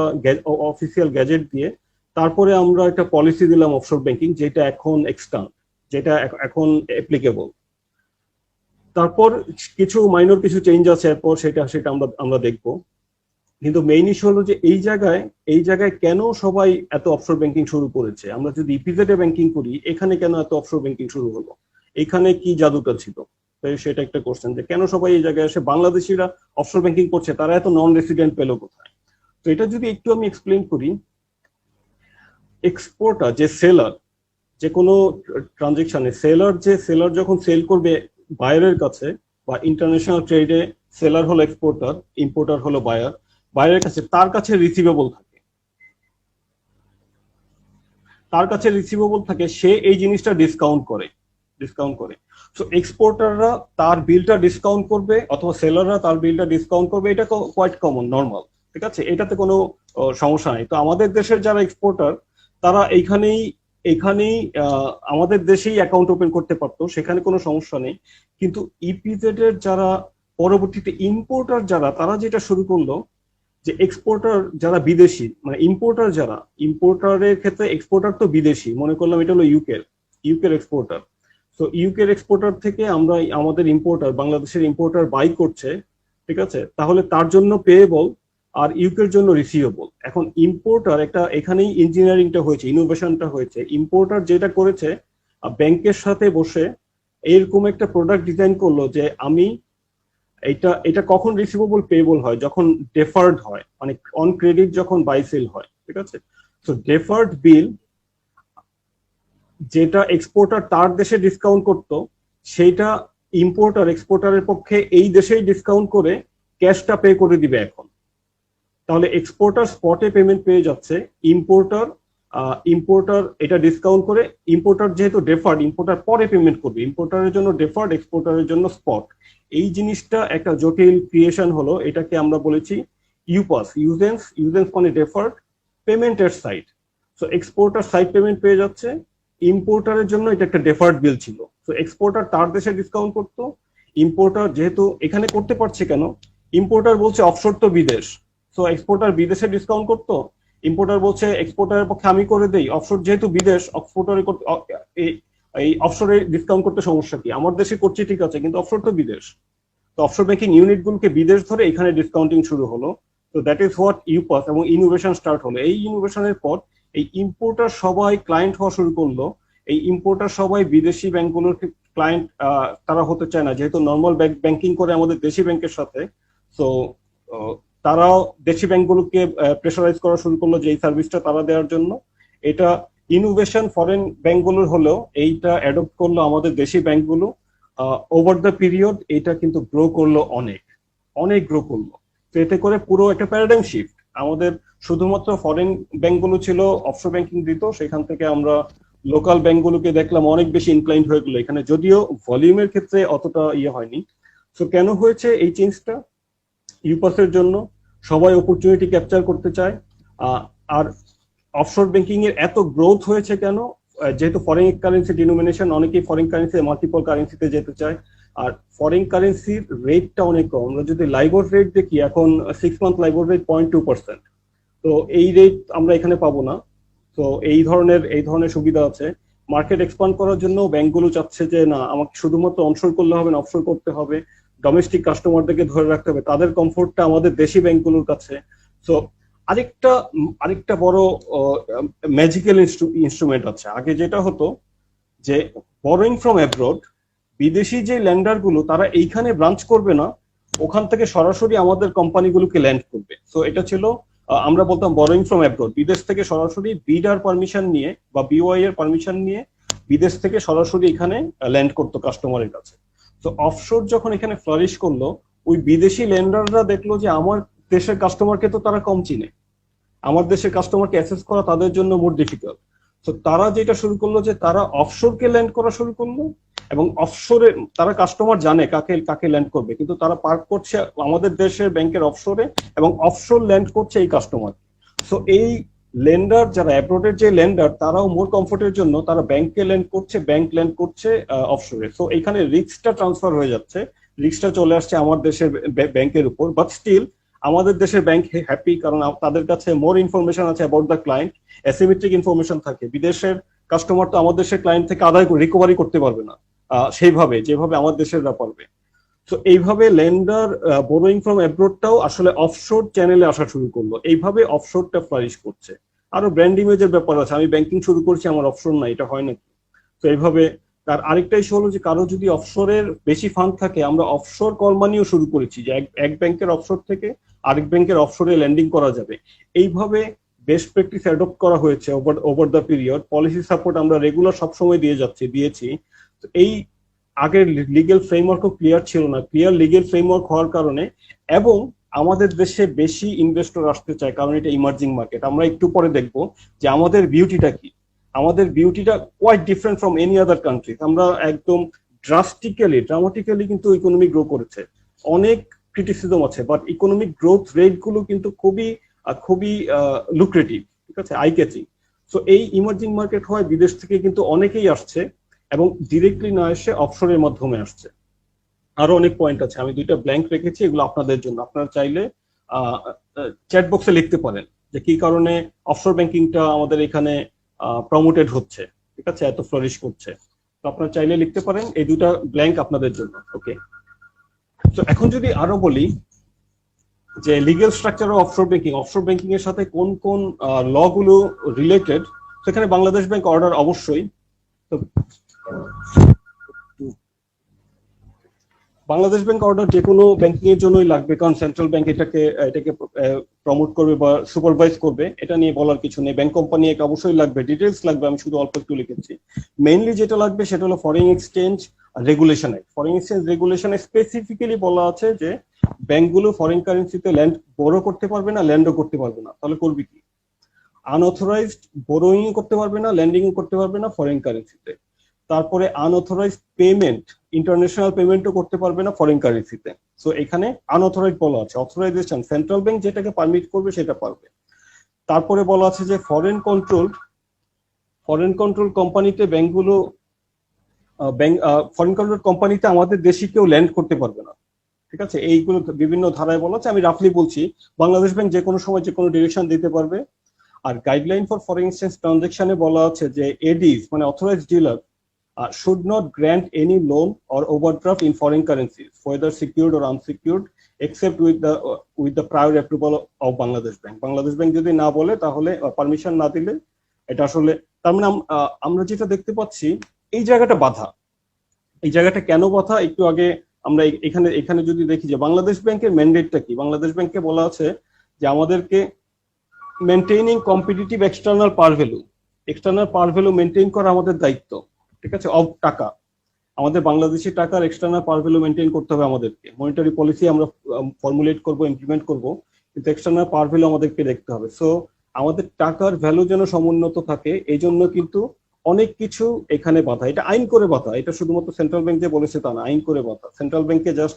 অফিসিয়াল গ্যাজেট দিয়ে তারপরে আমরা একটা পলিসি দিলাম অফশোর ব্যাংকিং, যেটা এখন এক্সটার্ন, যেটা এখন অ্যাপ্লিকেবল। তারপর কিছু মাইনর কিছু চেঞ্জ আছে, এরপর সেটা আমরা দেখবো। কিন্তু মেইন ইস্যু হলো যে এই জায়গায় কেন সবাই এত অফশোর ব্যাংকিং শুরু করেছে। আমরা যদি ইপিজেডে ব্যাংকিং করি, এখানে কেন এত অফশোর ব্যাংকিং শুরু হলো, এখানে কি জাদুটা ছিল, সেটা একটা কোশ্চেন, যে কেন সবাই এই জায়গায় এসে বাংলাদেশিরা অফশোর ব্যাংকিং করছে, তারা এত নন রেসিডেন্ট পেলো কোথায়। তো এটা যদি একটু আমি এক্সপ্লেন করি, এক্সপোর্টার যে সেলার, যে কোনো ট্রানজেকশনে সেলার যখন সেল করবে বায়ারের কাছে, বা ইন্টারন্যাশনাল ট্রেডে সেলার হলো এক্সপোর্টার, ইম্পোর্টার হলো বায়ারের কাছে, তার কাছে রিসিভেবল থাকে, সে এই জিনিসটা ডিসকাউন্ট করে। সো এক্সপোর্টাররা তার বিলটা ডিসকাউন্ট করবে, অথবা সেলাররা তার বিলটা ডিসকাউন্ট করবে, এটা কোয়াইট কমন, নর্মাল, ঠিক আছে, এটাতে কোনো সমস্যা নেই। তো আমাদের দেশের যারা এক্সপোর্টার, তারা এইখানেই এখানেই আমাদের দেশেই অ্যাকাউন্ট ওপেন করতে পারতো, সেখানে কোনো সমস্যা নেই। কিন্তু ইপিজেড এর যারা পরবর্তীতে ইম্পোর্টার যারা, তারা যেটা শুরু করলো যে এক্সপোর্টার যারা বিদেশি, মানে ইম্পোর্টার যারা, ইম্পোর্টারের ক্ষেত্রে এক্সপোর্টার তো বিদেশি, মনে করলাম এটা হলো ইউকের এক্সপোর্টার। তো ইউকের এক্সপোর্টার থেকে আমরা আমাদের ইম্পোর্টার, বাংলাদেশের ইম্পোর্টার বাই করছে, ঠিক আছে, তাহলে তার জন্য পেয়েবল আর ইউকের জন্য রিসিভেবল। এখন ইম্পোর্টার একটা, এখানেই ইঞ্জিনিয়ারিংটা হয়েছে, ইনোভেশনটা হয়েছে। ইম্পোর্টার যেটা করেছে, ব্যাংকের সাথে বসে এরকম একটা প্রোডাক্ট ডিজাইন করলো যে আমি এটা এটা কখন রিসিভেবল পেয়েবল হয়, যখন ডেফার্ড হয়, মানে অন ক্রেডিট যখন বাই সেল হয়, ঠিক আছে। তো ডেফার্ড বিল যেটা এক্সপোর্টার তার দেশে ডিসকাউন্ট করতো, সেইটা ইম্পোর্টার এক্সপোর্টারের পক্ষে এই দেশেই ডিসকাউন্ট করে ক্যাশটা পে করে দিবে এখন। তাহলে এক্সপোর্টার স্পটে পেমেন্ট পেয়ে যাচ্ছে, ইম্পোর্টার ইম্পোর্টার এটা ডিসকাউন্ট করে, ইম্পোর্টার যেহেতু ডেফার্ড, ইম্পোর্টার পরে পেমেন্ট করবে, ইম্পোর্টারের জন্য ডেফার্ড, এক্সপোর্টারের জন্য স্পট। এই জিনিসটা একটা জটিল ক্রিয়েশন হলো, এটাকে আমরা বলেছি ইউপাস, ইউজেন্স মানে ডেফার্ড পেমেন্টের side. So exporter side payment পেয়ে যাচ্ছে, ইম্পোর্টারের জন্য এটা একটা ডেফার্ড বিল ছিল। তো এক্সপোর্টার তার দেশে ডিসকাউন্ট করতো, ইম্পোর্টার যেহেতু এখানে করতে পারছে কেন, ইম্পোর্টার বলছে অফশোর তো বিদেশ, সো এক্সপোর্টার বিদেশে ডিসকাউন্ট করতো, ইম্পোর্টার বলছে এক্সপোর্টারের পক্ষে আমি করে দেই, অফশোর যেহেতু বিদেশ, এক্সপোর্টারে এই অফশোরে ডিসকাউন্ট করতে সমস্যা কি, আমার দেশে করছি ঠিক আছে, কিন্তু অফশোর তো বিদেশ। তো অফশোর ব্যাংকিং ইউনিট গুলোকে বিদেশ ধরে এখানে ডিসকাউন্টিং শুরু হলো। তো দ্যাট ইজ হোয়াট ইউপাস, এবং ইনোভেশন স্টার্ট হলো। এই ইনোভেশনের পর এই ইম্পোর্টার সবাই ক্লায়েন্ট হওয়া শুরু করলো। এই ইম্পোর্টার সবাই বিদেশি ব্যাংকগুলোর ক্লায়েন্ট তারা হতে চায় না, যেহেতু নর্মাল ব্যাংকিং করে আমাদের দেশি ব্যাংকের সাথে। তো তারাও দেশি ব্যাংকগুলোকে প্রেশারাইজ করা শুরু করলো যে এই সার্ভিসটা তারা দেওয়ার জন্য। এটা ইনোভেশন ফরেন ব্যাংকগুলোর হলেও এইটা অ্যাডপ্ট করলো আমাদের দেশি ব্যাংকগুলো। ওভার দ্য পিরিয়ড এটা কিন্তু গ্রো করলো, অনেক অনেক গ্রো করলো। তো এতে করে পুরো একটা প্যারাডাইম শিফট। আমাদের শুধুমাত্র ফরেন ব্যাংকগুলো ছিল অফশোর ব্যাংকিং দিত, সেখান থেকে আমরা লোকাল ব্যাংকগুলোকে দেখলাম অনেক বেশি ইনক্লাইন্ড হয়ে গেলো এখানে, যদিও ভলিউমের ক্ষেত্রে অতটা ইয়ে হয়নি। তো কেন হয়েছে এই চেঞ্জটা? ইউপাসের জন্য সবাই অপরচুনিটি ক্যাপচার করতে চায়। আর অফশোর ব্যাংকিং এর এত গ্রোথ হয়েছে কেন? যেহেতু ফরেন কারেন্সি ডিনোমিনেশন, অনেকেই ফরেন কারেন্সি মাল্টিপল কারেন্সিতে যেতে চায়। আর ফরেন কারেন্সির রেটটা অনেক কম। আমরা যদি লাইবর রেট দেখি, এখন 6 মান্থ লাইবর রেট 0.2%। তো এই রেট আমরা এখানে পাবো না। তো এই ধরনের সুবিধা আছে। মার্কেট এক্সপান্ড করার জন্য ব্যাংকগুলো চাচ্ছে যে না, আমাকে শুধুমাত্র অনশোর করলে হবে না, অফশোর করতে হবে, ডোমেস্টিক কাস্টমারদেরকে ধরে রাখতে হবে, তাদের কমফোর্টটা আমাদের দেশি ব্যাংকগুলোর কাছে। সো আরেকটা বড় ম্যাজিক্যাল ইনস্ট্রুমেন্ট আছে। আগে যেটা হতো যে বরোইং ফ্রম অ্যাব্রড, বিদেশি যে ল্যান্ডার গুলো তারা এইখানে ব্রাঞ্চ করবে না, ওখান থেকে সরাসরি আমাদের কোম্পানিগুলোকে ল্যান্ড করবে। সো এটা ছিল, আমরা বলতাম বরোইং ফ্রম অ্যাব্রড, বিদেশ থেকে সরাসরি বিডার পারমিশন নিয়ে বা বিওআই এর পারমিশন নিয়ে বিদেশ থেকে সরাসরি এখানে ল্যান্ড করতো কাস্টমারের কাছে। তো অফশোর যখন এখানে ফ্লারিশ করলো, ওই বিদেশি ল্যান্ডাররা দেখলো যে আমার দেশের কাস্টমারকে তো তারা কম চিনে, আমার দেশের কাস্টমারকে অ্যাসেস করা তাদের জন্য মোর ডিফিকাল্ট। তো তারা যেটা শুরু করলো যে তারা অফশোরকে ল্যান্ড করা শুরু করলো, এবং অফশোরে তারা কাস্টমার জানে কাকে কাকে ল্যান্ড করবে, কিন্তু তারা পার্ক করছে আমাদের দেশের ব্যাংকের অফশোরে, এবং অফশোর ল্যান্ড করছে এই কাস্টমার। সো এই লেন্ডার যারা অ্যাব্রোডের যে লেন্ডার, তারাও মোর কমফোর্টের জন্য তারা ব্যাংকে ল্যান্ড করছে, ব্যাংক ল্যান্ড করছে অফশোরে। সো এখানে রিস্কটা ট্রান্সফার হয়ে যাচ্ছে, রিস্কটা চলে আসছে আমার দেশের ব্যাংকের উপর। বাট স্টিল আমাদের দেশের ব্যাংক হ্যাপি, কারণ তাদের কাছে মোর ইনফরমেশন আছে about the client, asymmetric information থাকে। বিদেশের কাস্টমার তো আমাদের দেশের ক্লায়েন্ট থেকে আদায় করে রিকভারি করতে পারবে না সেইভাবে যেভাবে আমার দেশেররা পারবে। তো এইভাবে লেন্ডার বোরোইং ফ্রম অ্যাব্রোডটাও আসলে অফশোর চ্যানেলে আসা শুরু করলো, এইভাবে অফশোরটা ফ্লারিশ করছে। আরো ব্র্যান্ড ইমেজের ব্যাপার আছে, আমি ব্যাংকিং শুরু করছি আমার অফশোর না, এটা হয় নাকি? তো এইভাবে তার আরেকটা ইস্যু হলো যে কারো যদি অফশোরের বেশি ফান্ড থাকে, আমরা অফশোর কল মানিও শুরু করেছি, যে এক ব্যাংকের অফশোর থেকে আরেক ব্যাংকের অফশোরে ল্যান্ডিং করা যাবে। এইভাবে বেস্ট প্র্যাকটিস অ্যাডপ্ট করা হয়েছে over the period. Policy support আমরা রেগুলার সবসময় দিয়েছি। তো এই আগের লিগেল ফ্রেমওয়ার্কও ক্লিয়ার ছিল না, ক্লিয়ার লিগেল ফ্রেমওয়ার্ক হওয়ার কারণে, এবং আমাদের দেশে বেশি ইনভেস্টর আসতে চায় কারণ এটা ইমার্জিং মার্কেট। আমরা একটু পরে দেখবো যে আমাদের বিউটিটা কি, আমাদের বিউটিটা quite different from any other country. আমরা একদম ড্রামাটিক্যালি কিন্তু ইকোনমি গ্রো করেছে। অনেক ক্রিটিসিজম আছে, বাট ইকোনমিক গ্রোথ রেট গুলো কিন্তু খুবই লুক্রেটিভ, ঠিক আছে, আই ক্যাচিং। সো এই ইমার্জিং মার্কেট হয় বিদেশ থেকে কিন্তু অনেকেই আসছে এবং ডিরেক্টলি না এসে অফশোরের মাধ্যমে আসছে। আরো অনেক পয়েন্ট আছে, আমি দুইটা ব্ল্যাঙ্ক রেখেছি, এগুলো আপনাদের জন্য, আপনারা চাইলে চ্যাট বক্সে লিখতে পারেন যে কি কারণে অফশোর ব্যাংকিংটা আমাদের এখানে প্রমোটেড হচ্ছে, ঠিক আছে, এত ফ্লারিশ করছে। তো আপনারা চাইলে লিখতে পারেন, এই দুটা ব্ল্যাঙ্ক আপনাদের জন্য। ওকে, তো এখন যদি আরো বলি যে legal structure of offshore banking এর সাথে কোন কোন ল গুলো রিলেটেড, সেখানে বাংলাদেশ ব্যাংক অর্ডার অবশ্যই। তো বাংলাদেশ ব্যাংক অর্ডার যে কোনো ব্যাংকিং এর জন্যই লাগবে, কারণ সেন্ট্রাল ব্যাংক এটাকে প্রমোট করবে বা সুপারভাইজ করবে, এটা নিয়ে বলার কিছু নেই। ব্যাংক কোম্পানি একটা অবশ্যই লাগবে, ডিটেলস লাগবে, আমি শুধু অল্প একটু লিখেছি। মেইনলি যেটা লাগবে সেটা হলো foreign exchange regulation act. Foreign exchange রেগুলেশনে স্পেসিফিক্যালি বলা আছে যে ব্যাংকগুলো ফরেন কারেন্সিতে ল্যান্ড বড় করতে পারবে না, ল্যান্ডও করতে পারবে না। তাহলে করবে কি? আনঅথরাইজড বোরোইং করতে পারবে না, ল্যান্ডিং করতে পারবে না ফরেন কারেন্সিতে। তারপরে আনঅথরাইজড পেমেন্ট, ইন্টারন্যাশনাল পেমেন্টও করতে পারবে না ফরেন কারেন্সিতে। সো এখানে আনঅথরাইজড বলা আছে, অথরাইজেশন সেন্ট্রাল ব্যাংক যেটাকে পারমিট করবে সেটা পারবে। তারপরে বলা আছে যে ফরেন কন্ট্রোল কোম্পানিতে ব্যাংকগুলো ফরেন কন্ট্রোল কোম্পানিতে আমাদের দেশে কেউ ল্যান্ড করতে পারবে না, ঠিক আছে। এইগুলো বিভিন্ন ধারায় বলা আছে, আমি রাফলি বলছি। বাংলাদেশ ব্যাংক যে কোনো সময় যে কোনো ডিরেকশন দিতে পারবে। আর গাইডলাইন ফর ফরেন এক্সচেঞ্জ ট্রানজাকশনে বলা আছে যে এডিস মানে authorised dealer should not grant any loan or overdraft in foreign currencies, whether secured or unsecured, except with the prior approval of Bangladesh Bank. Bangladesh Bank যদি না বলে তাহলে permission না দিলে এটা আসলে, তার মানে আমরা যেটা দেখতে পাচ্ছি এই জায়গাটা বাধা। এই জায়গাটা কেন বাধা একটু আগে আমরা এখানে যদি দেখি যে বাংলাদেশ ব্যাংকের ম্যান্ডেটটা কি। বাংলাদেশ ব্যাংকে বলা আছে যে আমাদেরকে maintaining competitive external par value maintain করা আমাদের দায়িত্ব, ঠিক আছে, অফ টাকা। আমাদের বাংলাদেশি টাকার এক্সটার্নাল পার ভ্যালু মেনটেন করতে হবে আমাদেরকে। মনিটারি পলিসি আমরা ফর্মুলেট করব, ইমপ্লিমেন্ট করব, কিন্তু এক্সটার্নাল পার ভ্যালু আমাদেরকে দেখতে হবে। সো আমাদের টাকার ভ্যালু যেন সমুন্নত থাকে, এই জন্য কিন্তু অনেক কিছু এখানে বাধা। এটা আইন করে বাধা, এটা শুধুমাত্র সেন্ট্রাল ব্যাংক যে বলেছে তা না, আইন করে বাধা। সেন্ট্রাল ব্যাংকে জাস্ট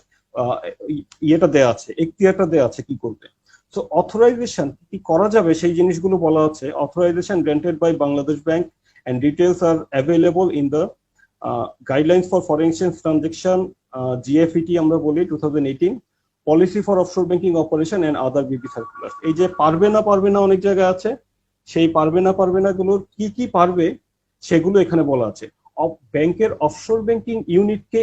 ইয়েটা দেয়া আছে, এখতিয়ারটা দেয়া আছে কি করবে। সো অথরাইজেশন কি করা যাবে সেই জিনিসগুলো বলা আছে। Authorisation granted by Bangladesh bank and details are available in the guidelines for foreign exchange transaction, GFET আমরা বলি 2018, policy for offshore banking operation and other BB circulars। এই যে পারবে না অনেক জায়গায় আছে, সেই পারবে না গুলোর কি পারবে সেগুলো এখানে বলা আছে। ব্যাংকের অফশোর ব্যাংকিং ইউনিটকে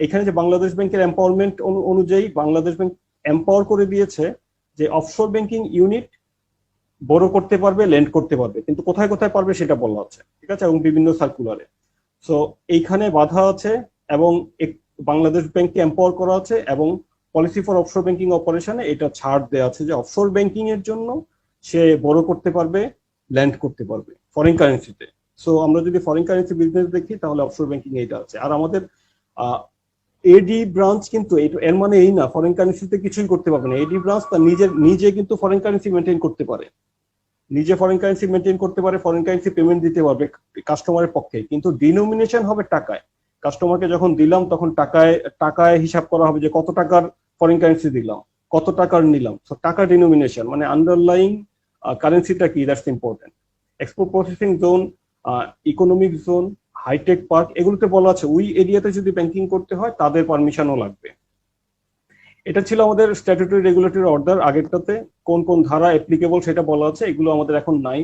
এখানে যে বাংলাদেশ ব্যাংকের এম্পাওয়ারমেন্ট অনুযায়ী বাংলাদেশ ব্যাংক এম্পাওয়ার করে দিয়েছে যে অফশোর ব্যাংকিং ইউনিট বড় করতে পারবে, ল্যান্ড করতে পারবে, কিন্তু কোথায় কোথায় পারবে সেটা বলা আছে, ঠিক আছে, এবং বিভিন্ন সার্কুলারে। সো এইখানে বাধা আছে এবং বাংলাদেশ ব্যাংককে এম্পাওয়ার করা আছে, এবং পলিসি ফর অফশোর ব্যাংকিং অপারেশনে এটা ছাড় দেওয়া আছে যে অফশোর ব্যাংকিং এর জন্য সে বড় করতে পারবে, ল্যান্ড করতে পারবে ফরেন কারেন্সিতে। সো আমরা যদি ফরেন কারেন্সি বিজনেস দেখি তাহলে অফশোর ব্যাংকিং এইটা আছে। আর আমাদের এডি ব্রাঞ্চ কিন্তু এর মানে এই না ফরেন কারেন্সিতে কিছুই করতে পারবে না। এডি ব্রাঞ্চ তার নিজে কিন্তু ফরেন কারেন্সি মেনটেন করতে পারে, ফরেন কারেন্সি পেমেন্ট দিতে পারবে কাস্টমারের পক্ষে, কিন্তু ডিনোমিনেশন হবে টাকায়। কাস্টমারকে যখন দিলাম তখন টাকায় হিসাব করা হবে যে কত টাকার ফরেন কারেন্সি দিলাম, কত টাকার নিলাম। তো টাকা ডিনোমিনেশন মানে আন্ডারলাইং কারেন্সিটা কি, that's important. Export processing zone, economic zone, high tech park, এগুলোতে বলা আছে ওই এরিয়াতে যদি ব্যাংকিং করতে হয় তাদের পারমিশনও লাগবে। এটা ছিল আমাদের স্ট্যাটুটরি রেগুলেটরি অর্ডার। আগেরটাতে কোন কোন ধারা অ্যাপ্লিকেবল সেটা বলা আছে, এগুলো আমাদের এখন নাই,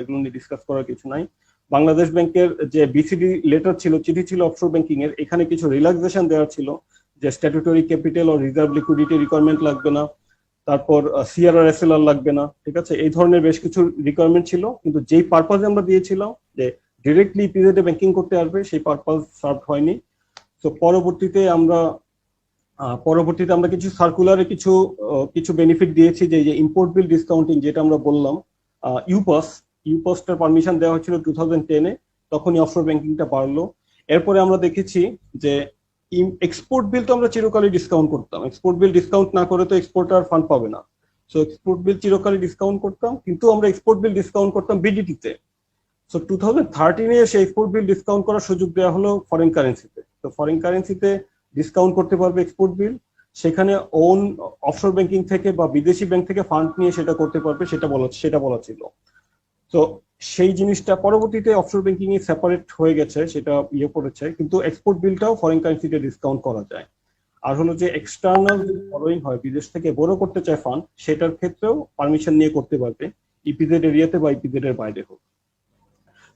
এগুলো নিয়ে ডিসকাস করার কিছু নাই। বাংলাদেশ ব্যাংকের যে বিসিডি লেটার ছিল, চিঠি ছিল অফশোর ব্যাংকিং এর, এখানে কিছু রিল্যাক্সেশন দেওয়া ছিল যে স্ট্যাটুটরি ক্যাপিটাল ও রিজার্ভ লিকুইডিটি রিকোয়ারমেন্ট লাগবে না, তারপর সিআরআর এসএলআর লাগবে না, ঠিক আছে, এই ধরনের বেশ কিছু রিকোয়ারমেন্ট ছিল। কিন্তু যেই পারপাজে আমরা দিয়েছিলাম যে ডিরেক্টলি ইপিজেডে ব্যাংকিং করতে আসবে, সেই পারপাজ সার্ভ হয়নি। তো পরবর্তীতে আমরা কিছু সার্কুলারে কিছু বেনিফিট দিয়েছি, যে ইম্পোর্ট বিল ডিসকাউন্টিং যেটা আমরা বললাম, ইউপাসটার পারমিশন দেওয়া হয়েছিল 2010-এ, তখনই অফশোর ব্যাংকিংটা বাড়লো। এরপরে আমরা দেখেছি যে এক্সপোর্ট বিল তো আমরা চিরকালই ডিসকাউন্ট করতাম, এক্সপোর্ট বিল ডিসকাউন্ট না করে তো এক্সপোর্টার ফান্ড পাবে না। সো এক্সপোর্ট বিল চিরকালই ডিসকাউন্ট করতাম, কিন্তু আমরা এক্সপোর্ট বিল ডিসকাউন্ট করতাম বিডিটিতে। সো 2013-এ সেই এক্সপোর্ট বিল ডিসকাউন্ট করার সুযোগ দেওয়া হলো ফরেন কারেন্সিতে। তো ফরেন কারেন্সিতে ডিসকাউন্ট করতে পারবে এক্সপোর্ট বিল, সেখানে ওন অফশোর ব্যাংকিং থেকে বা বিদেশি ব্যাংক থেকে ফান্ড নিয়ে সেটা করতে পারবে, সেটা বলা ছিল। তো সেই জিনিসটা পরবর্তীতে অফশোর ব্যাংকিং এ সেপারেট হয়ে গেছে, সেটা পড়েছে, কিন্তু এক্সপোর্ট বিলটাও ফরেন কারেন্সিতে ডিসকাউন্ট করা যায়। আর হলো যে এক্সটার্নাল বরোইং হয়, বিদেশ থেকে বড় করতে চায় ফান্ড, সেটার ক্ষেত্রেও পারমিশন নিয়ে করতে পারবে, ইপিজেড এরিয়াতে বা ইপিজেড এর বাইরে হোক।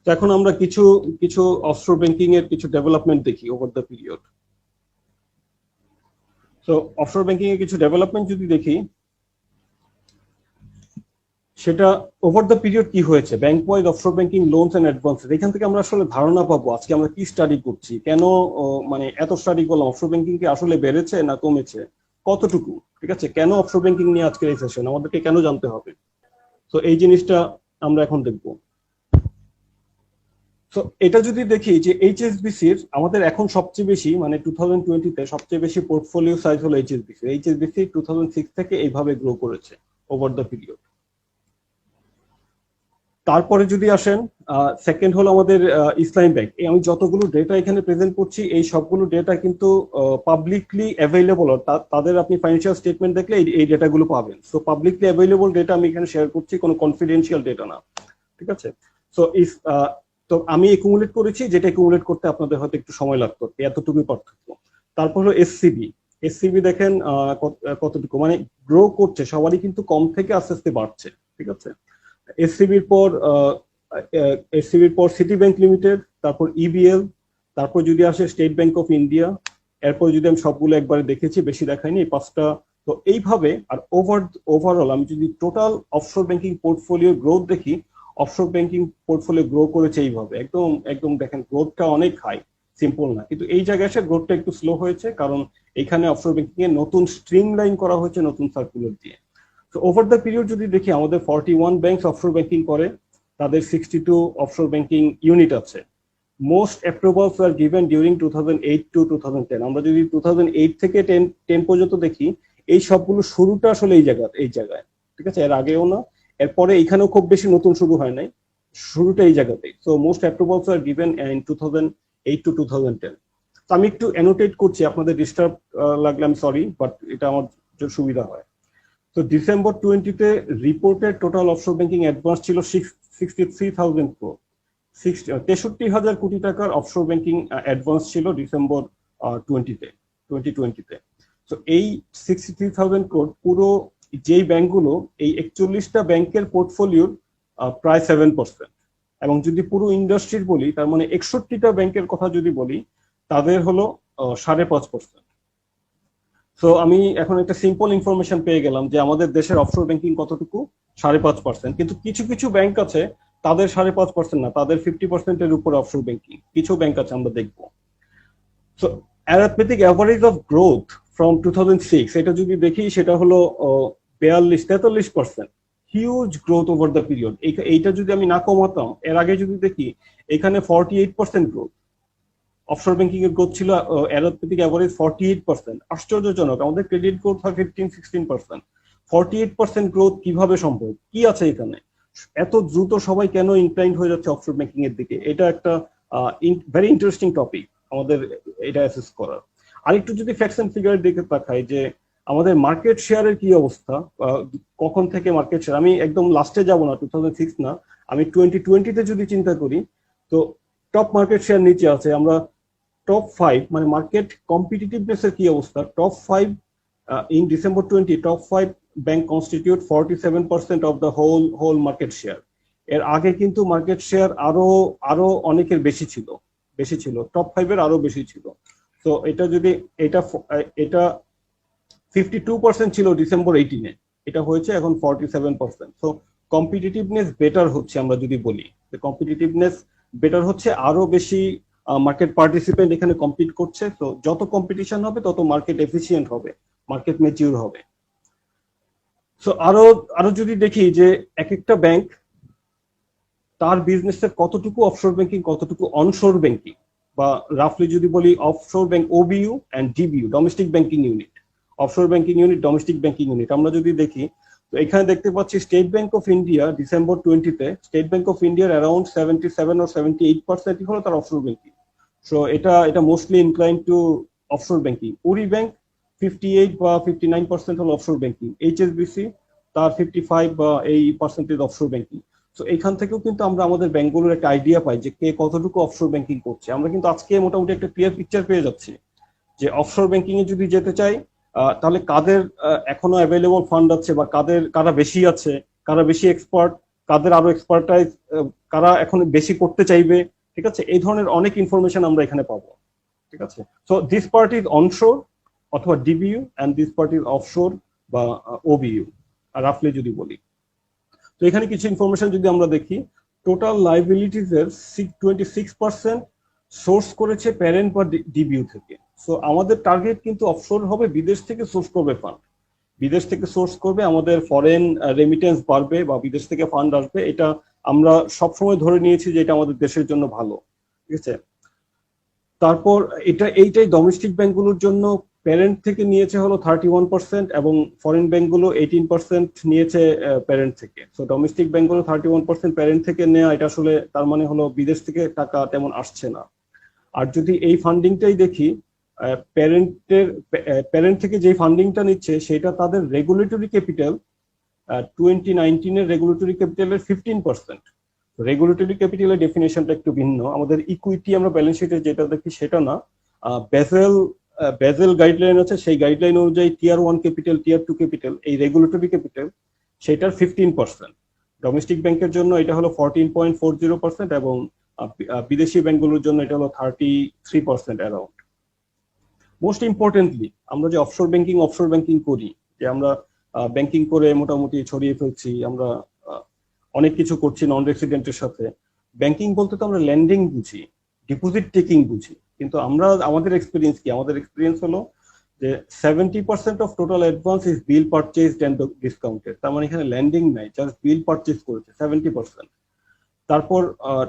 তো এখন আমরা কিছু কিছু অফশোর ব্যাংকিং এর কিছু ডেভেলপমেন্ট দেখি ওভার দ্য পিরিয়ড। তো অফশোর ব্যাংকিং এর কিছু ডেভেলপমেন্ট যদি দেখি, সেটা ওভার দ্য পিরিয়ড কি হয়েছে, bank wide offshore banking loans and advances, এখান থেকে আমরা আসলে ধারণা পাবো আজকে আমরা কি স্টাডি করছি, কেন মানে এত স্টাডি করলাম, অফশোর ব্যাংকিং কি আসলে বেড়েছে না কমেছে, কতটুকু, ঠিক আছে, কেন অফশোর ব্যাংকিং নিয়ে আজকের এই সেশন, আমাদেরকে কেন জানতে হবে। তো এই জিনিসটা আমরা এখন দেখবো। তো এটা যদি দেখি যে এইচএসবিসির আমাদের এখন সবচেয়ে বেশি, মানে 2020-তে সবচেয়ে বেশি পোর্টফোলিও সাইজ হলো এইচএসবিসি। এইচএসবিসি 2006 থেকে এইভাবে গ্রো করেছে ওভার দ্য পিরিয়ড। তারপরে যদি আসেন, সেকেন্ড হলো আমাদের ইসলামী ব্যাংক। আমি যতগুলো ডেটা এখানে প্রেজেন্ট করছি, এই সবগুলো ডেটা কিন্তু পাবলিকলি অ্যাভেলেবল, তাদের আপনি ফাইন্যান্সিয়াল স্টেটমেন্ট দেখলে এই ডেটাগুলো পাবেন। সো পাবলিকলি অ্যাভেলেবল ডেটা আমি এখানে শেয়ার করছি, কোনো কনফিডেন্সিয়াল ডেটা না, ঠিক আছে। সো তো আমি একুমুলেট করেছি, যেটা একুমুলেট করতে আপনাদের হয়তো একটু সময় লাগতো, এতটুকুই পার্থক্য। তারপর হলো এসসিবি। এসসিবি দেখেন কতটুকু মানে গ্রো করছে, সবারই কিন্তু কম থেকে আস্তে আস্তে বাড়ছে, ঠিক আছে। এসসিবির পর সিটি ব্যাংক লিমিটেড, তারপর ইবিএল, তারপর যদি আসে স্টেট ব্যাংক অফ ইন্ডিয়া, এরপর যদি আমি সবগুলো একবারে দেখেছি, বেশি দেখাইনি, এই পাঁচটা। তো এইভাবে আর ওভারঅল আমি যদি total offshore banking portfolio growth দেখি, অফশোর ব্যাংকিং পোর্টফোলিও গ্রো করেছে এইভাবে, একদম একদম দেখেন গ্রোথটা অনেক হাই, সিম্পল না। কিন্তু এই জায়গায় এসে গ্রোথটা একটু স্লো হয়েছে, কারণ এখানে অফশোর ব্যাংকিং এ নতুন স্ট্রিম লাইন করা হয়েছে নতুন সার্কুলার দিয়ে। তো ওভার দ্য পিরিয়ড যদি দেখি, আমাদের 41 ব্যাংকস অফশোর ব্যাংকিং করে, তাদের 62 অফশোর ব্যাংকিং ইউনিট আছে। Most approvals are given during 2008 to 2010। আমরা যদি 2008 থেকে 10 পর্যন্ত দেখি, এই সবগুলো শুরুটা আসলে এই জায়গায়, ঠিক আছে, এর আগেও না, এরপরে এখানেও খুব বেশি নতুন শুরু হয় নাই, শুরুটা এই জায়গাতেই। So most approvals are given in 2008 to 2010। তো আমি একটু অ্যানোটেট করছি, আপনাদের ডিস্টার্ব লাগলে আমি সরি, বাট এটা আমার সুবিধা হয়। তো ডিসেম্বর 20-তে reported total offshore banking advance ছিল 63,000 crore, 63,000 কোটি টাকার অফশোর ব্যাংকিং অ্যাডভান্স ছিল ডিসেম্বর 2020-তে। তো এই 63,000 crore পুরো যেই ব্যাংকগুলো, এই 41টা ব্যাংকের পোর্টফোলিওর প্রায় 7%। এবং যদি পুরো ইন্ডাস্ট্রির বলি, তার মানে 61টা ব্যাংকের কথা যদি বলি, তাদের হলো 5.5%। তো আমি এখন একটা সিম্পল ইনফরমেশন পেয়ে গেলাম যে আমাদের দেশের অফশোর ব্যাংকিং কতটুকু, 5.5%। কিন্তু কিছু কিছু ব্যাংক আছে তাদের 5.5% না, তাদের 50%-এর উপরে অফশোর ব্যাংকিং কিছু ব্যাংক আছে, আমরা দেখবো। So arithmetic average of growth from 2006, এটা যদি দেখি, সেটা হলো 43%। Huge growth over the period. এইটা যদি আমি না কমাতাম, এর আগে যদি দেখি, এখানে 48% গ্রোথ, অফশোর ব্যাংকিং এর গ্রোথ ছিল অ্যারিথমেটিক অ্যাভারেজ 48%। আশ্চর্যজনক, আমাদের ক্রেডিট গ্রোথ হয় 15-16%। 48% গ্রোথ কিভাবে সম্ভব, কি আছে এখানে, এত দ্রুত সবাই কেন ইনক্লাইন্ড হয়ে যাচ্ছে অফশোর ব্যাংকিং এর দিকে? এটা একটা ভেরি ইন্টারেস্টিং টপিক আমাদের এটা অ্যাসেস করার। আরেকটু যদি ফ্যাক্টস এন্ড ফিগার দিকে তাকাই, যে আমাদের মার্কেট শেয়ারের কি অবস্থা, কখন থেকে মার্কেট শেয়ার, আমি একদম লাস্টে যাব না, 2006 না, আমি 2020-তে যদি চিন্তা করি, তো টপ মার্কেট শেয়ার নিচে আছে। আমরা টপ 5 মানে মার্কেট কম্পিটিটিভনেস এর কি অবস্থা, top 5 in December 20, top 5 bank constitute 47% of the whole market share. এর আগে কিন্তু মার্কেট শেয়ার আরো অনেকের বেশি ছিল, টপ 5 এর আরো বেশি ছিল। তো এটা যদি এটা 52% ছিল ডিসেম্বর 18-এ, এটা হয়েছে এখন 47%। সো কম্পিটিটিভনেস বেটার হচ্ছে, আমরা যদি বলি কম্পিটিটিভনেস বেটার হচ্ছে, আরো বেশি মার্কেট পার্টিসিপেন্ট এখানে কম্পিট করছে। তো যত কম্পিটিশন হবে তত মার্কেট এফিসিয়েন্ট হবে, মার্কেট ম্যাচিউর হবে। সো আরো যদি দেখি যে এক একটা ব্যাংক তার বিজনেসের কতটুকু অফশোর ব্যাংকিং, কতটুকু অনশোর ব্যাংকিং, বা রাফলি যদি বলি offshore bank OBU and DBU, domestic banking unit, offshore banking unit, domestic banking unit, আমরা যদি দেখি, তো এখানে দেখতে পাচ্ছি State bank of India December 20-তে, স্টেট ব্যাংক অফ ইন্ডিয়ার অ্যারাউন্ড 77 or 78% হলো তার অফশোর ব্যাংকিং। সো এটা mostly incline to offshore banking. উরি ব্যাংক 58 বা 59% হলো অফশোর ব্যাংকিং। এইচএসবিসি তার 55 বা এই পার্সেন্টেজ অফশোর ব্যাংকিং। তো এইখান থেকেও কিন্তু আমরা আমাদের ব্যাংকগুলোর একটা আইডিয়া পাই যে কে কতটুকু অফশোর ব্যাংকিং করছে। আমরা কিন্তু আজকে মোটামুটি একটা ক্লিয়ার পিকচার পেয়ে যাচ্ছি যে অফশোর ব্যাংকিং এ যদি যেতে চাই তাহলে কাদের এখনো অ্যাভেলেবল ফান্ড আছে, বা কারা বেশি আছে, কারা বেশি এক্সপার্ট, কাদের আরো এক্সপার্টাইজ, কারা এখন বেশি করতে চাইবে। ঠিক আছে, এই ধরনের অনেক ইনফরমেশন আমরা এখানে পাবো। ঠিক আছে, so this part is onshore অথবা DBU and this part is offshore বা ওবিইউ রাফলি যদি বলি। তো এখানে কিছু ইনফরমেশন যদি আমরা দেখি, টোটাল লাইবিলিটিজ এর 26% সোর্স করেছে প্যারেন্ট বা ডিবিইউ থেকে। সো আমাদের টার্গেট কিন্তু অফশোর হবে, বিদেশ থেকে সোর্স করবে ফান্ড, বিদেশ থেকে সোর্স করবে, আমাদের ফরেন রেমিটেন্স বাড়বে বা বিদেশ থেকে ফান্ড আসবে। এটা আমরা সবসময় ধরে নিয়েছি যে এটা আমাদের দেশের জন্য ভালো। ঠিক আছে, তারপর এইটাই ডোমেস্টিক ব্যাংকগুলোর জন্য প্যারেন্ট থেকে নিয়েছে হলো 31% এবং ফরেন ব্যাংকগুলো 18% নিয়েছে প্যারেন্ট থেকে। সো ডোমেস্টিক ব্যাংকগুলো 31% প্যারেন্ট থেকে নেওয়া, এটা আসলে তার মানে হলো বিদেশ থেকে টাকা তেমন আসছে না। আর যদি এই ফান্ডিংটাই দেখি, প্যারেন্ট থেকে যে ফান্ডিংটা নিচ্ছে সেটা তাদের রেগুলেটরি ক্যাপিটাল 2019 এর রেগুলেটরি ক্যাপিটালের 15%। রেগুলেটরি ক্যাপিটালের ডেফিনেশনটা একটু ভিন্ন। আমাদের ইকুইটি আমরা ব্যালেন্স শিটে যেটা দেখি সেটা না, বেজেল গাইডলাইন আছে, সেই গাইডলাইন অনুযায়ী টিয়ার 1 ক্যাপিটাল, টিয়ার 2 ক্যাপিটাল, এই রেগুলেটরি ক্যাপিটাল সেটার 15%। ডোমেস্টিক ব্যাংকের জন্য এটা হলো 14.40% এবং বিদেশি ব্যাংকগুলোর জন্য এটা হলো 33% অ্যারাউন্ড। মোস্ট ইম্পর্টেন্টলি আমরা যে অফশোর ব্যাংকিং করি, যে আমরা ব্যাংকিং করে মোটামুটি ছড়িয়ে ফেলছি, আমরা অনেক কিছু করছি নন রেসিডেন্টের সাথে। ব্যাংকিং বলতে তো আমরা ল্যান্ডিং বুঝি, ডিপোজিট টেকিং বুঝি, কিন্তু আমাদের এক্সপিরিয়েন্স কি? আমাদের এক্সপিরিয়েন্স হলো যে 70% of total advance is bill purchased and discounted. তার মানে এখানে ল্যান্ডিং নাই, জাস্ট বিল পারচেজ করেছে 70%। তারপর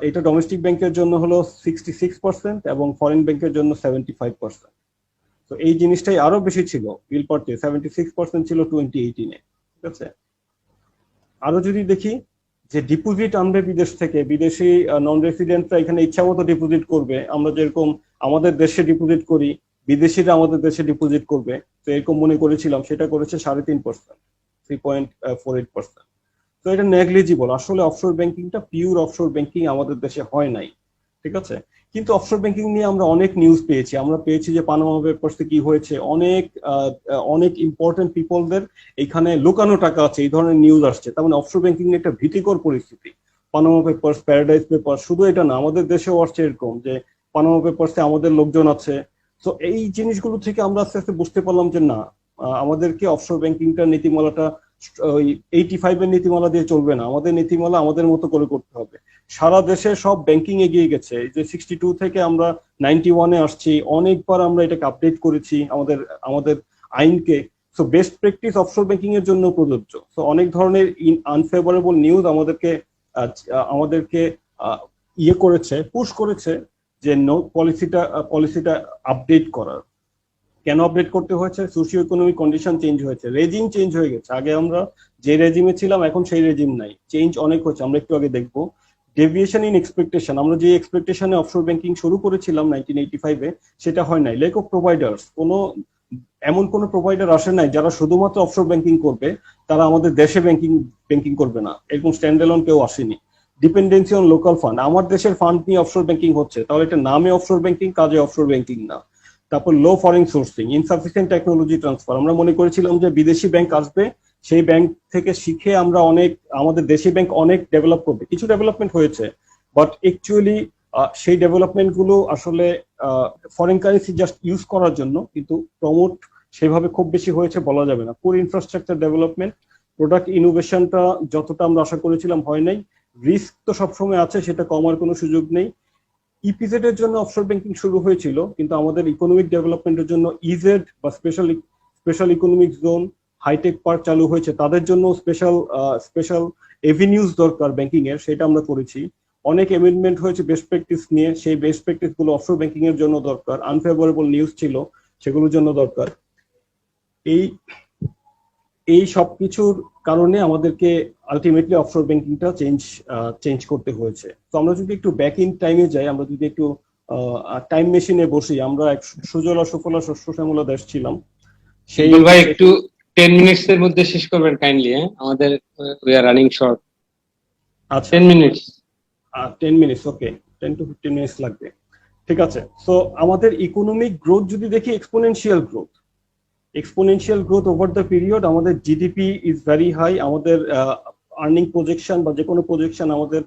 এটা ডোমেস্টিক ব্যাংকের জন্য হলো 66% এবং ফরেন ব্যাংকের জন্য 75%। তো এই জিনিসটাই আরো বেশি ছিল, বিল পারচেজ 76% ছিল 2018-এ। ঠিক আছে, আরো যদি দেখি যে ডিপোজিট আনবে বিদেশ থেকে, বিদেশি নন রেসিডেন্টরা এখানে ইচ্ছা মতো ডিপোজিট করবে, আমরা যেরকম আমাদের দেশে ডিপোজিট করি, বিদেশিরা আমাদের দেশে ডিপোজিট করবে, তো এরকম মনে করেছিলাম, সেটা করেছে 3.5%, 3.48%। তো এটা নেগলিজিবল। আসলে অফশোর ব্যাংকিংটা পিওর অফশোর ব্যাংকিং আমাদের দেশে হয় নাই। ঠিক আছে, কিন্তু অফশোর ব্যাংকিং নিয়ে আমরা অনেক নিউজ পেয়েছি। আমরা পেয়েছি যে পানামা পেপারসে কি হয়েছে, অনেক ইম্পর্টেন্ট পিপলদের এখানে লুকানো টাকা আছে, এই ধরনের নিউজ আসছে। তার মানে অফশোর ব্যাংকিং একটা ভীতিকর পরিস্থিতি। পানামা পেপারস, প্যারাডাইস পেপার, শুধু এটা না, আমাদের দেশেও আসছে এরকম যে পানামা পেপারসে আমাদের লোকজন আছে। তো এই জিনিসগুলো থেকে আমরা আস্তে আস্তে বুঝতে পারলাম যে না, আমাদেরকে অফশোর ব্যাংকিংটা নীতিমালাটা ওই 85 এর নীতিমালা দিয়ে চলবে না, আমাদের নীতিমালা আমাদের মতো করে করতে হবে। সারা দেশে সব ব্যাংকিং এগিয়ে গেছে, এই যে 62 থেকে আমরা 91-এ আসছি, অনেকবার আমরা এটাকে আপডেট করেছি আমাদের আইনকে। So best practice offshore banking এর জন্য প্রযোজ্য। সো অনেক ধরনের আনফেভারেবল নিউজ আমাদেরকে পুশ করেছে যে পলিসিটা আপডেট করার। কেন আপডেট করতে হয়েছে? সোশিও ইকোনমিক কন্ডিশন চেঞ্জ হয়েছে, রেজিম চেঞ্জ হয়ে গেছে। আগে আমরা যে রেজিমে ছিলাম এখন সেই রেজিম নাই, চেঞ্জ অনেক হয়েছে। আমরা একটু আগে দেখবো ডেভিয়েশন ইন এক্সপেকটেশন। আমরা যে এক্সপেকটেশনে অফশোর ব্যাংকিং শুরু করেছিলাম 1985-এ, সেটা হয় নাই। লেক অফ প্রোভাইডার্স, এমন কোনো প্রোভাইডার আসে নাই যারা শুধুমাত্র অফশোর ব্যাংকিং করবে, তারা আমাদের দেশে ব্যাংকিং করবে না, এরকম স্ট্যান্ডএলোন কেউ আসেনি। ডিপেন্ডেন্সি অন লোকাল ফান্ড, আমার দেশের ফান্ড নিয়ে অফশোর ব্যাংকিং হচ্ছে, তাহলে এটা নামে অফশোর ব্যাংকিং, কাজে অফশোর ব্যাংকিং না। তারপর low foreign sourcing, insufficient technology transfer. আমরা মনে করেছিলাম যে বিদেশি ব্যাংক আসবে, সেই ব্যাংক থেকে শিখে আমাদের দেশি ব্যাংক অনেক ডেভেলপ করবে। কিছু ডেভেলপমেন্ট হয়েছে, বাট অ্যাকচুয়ালি সেই ডেভেলপমেন্ট গুলো আসলে ফরেন কারেন্সি জাস্ট ইউজ করার জন্য, কিন্তু প্রমোট সেভাবে খুব বেশি হয়েছে বলা যাবে না। পুরো ইনফ্রাস্ট্রাকচার ডেভেলপমেন্ট, প্রোডাক্ট ইনোভেশনটা যতটা আমরা আশা করেছিলাম হয় নাই। রিস্ক তো সবসময় আছে, সেটা কমার কোনো সুযোগ নেই। ইপিজেড এর জন্য অফশোর ব্যাংকিং শুরু হয়েছিল, কিন্তু আমাদের ইকোনমিক ডেভেলপমেন্টের জন্য ইজেড বা special economic zone, high tech park চালু হয়েছে, তাদের জন্য স্পেশাল এভিনিউজ দরকার ব্যাংকিং এর, সেটা আমরা করেছি। অনেক অ্যামেন্ডমেন্ট হয়েছে বেস্ট প্র্যাকটিস নিয়ে, সেই বেস্ট প্র্যাকটিস গুলো অফশোর ব্যাংকিং এর জন্য দরকার। আনফেভারেবল নিউজ ছিল, সেগুলোর জন্য দরকার। এই সবকিছুর কারণে আমাদেরকে আলটিমেটলি অফশোর ব্যাংকিংটা চেঞ্জ করতে হয়েছে। তো আমরা যদি একটু ব্যাক ইন টাইমে যাই, আমরা যদি একটু টাইম মেশিনে বসি, আমরা এক সুজলা সুফলা শস্য শ্যামলা দেশ ছিলাম। সেই ভাই একটু 10 মিনিটস এর মধ্যে শেষ করবেন কাইন্ডলি। আমাদের উই আর রানিং শর্ট। আচ্ছা, 10 minutes. 10 minutes, okay, 10 to 15 minutes লাগবে। ঠিক আছে, সো আমাদের ইকোনমিক গ্রোথ যদি দেখি, exponential growth over the period. আমাদের জিডিপি ইজ ভেরি হাই। আমাদের আর্নিং প্রজেকশন বা যে কোনো প্রজেকশন, আমাদের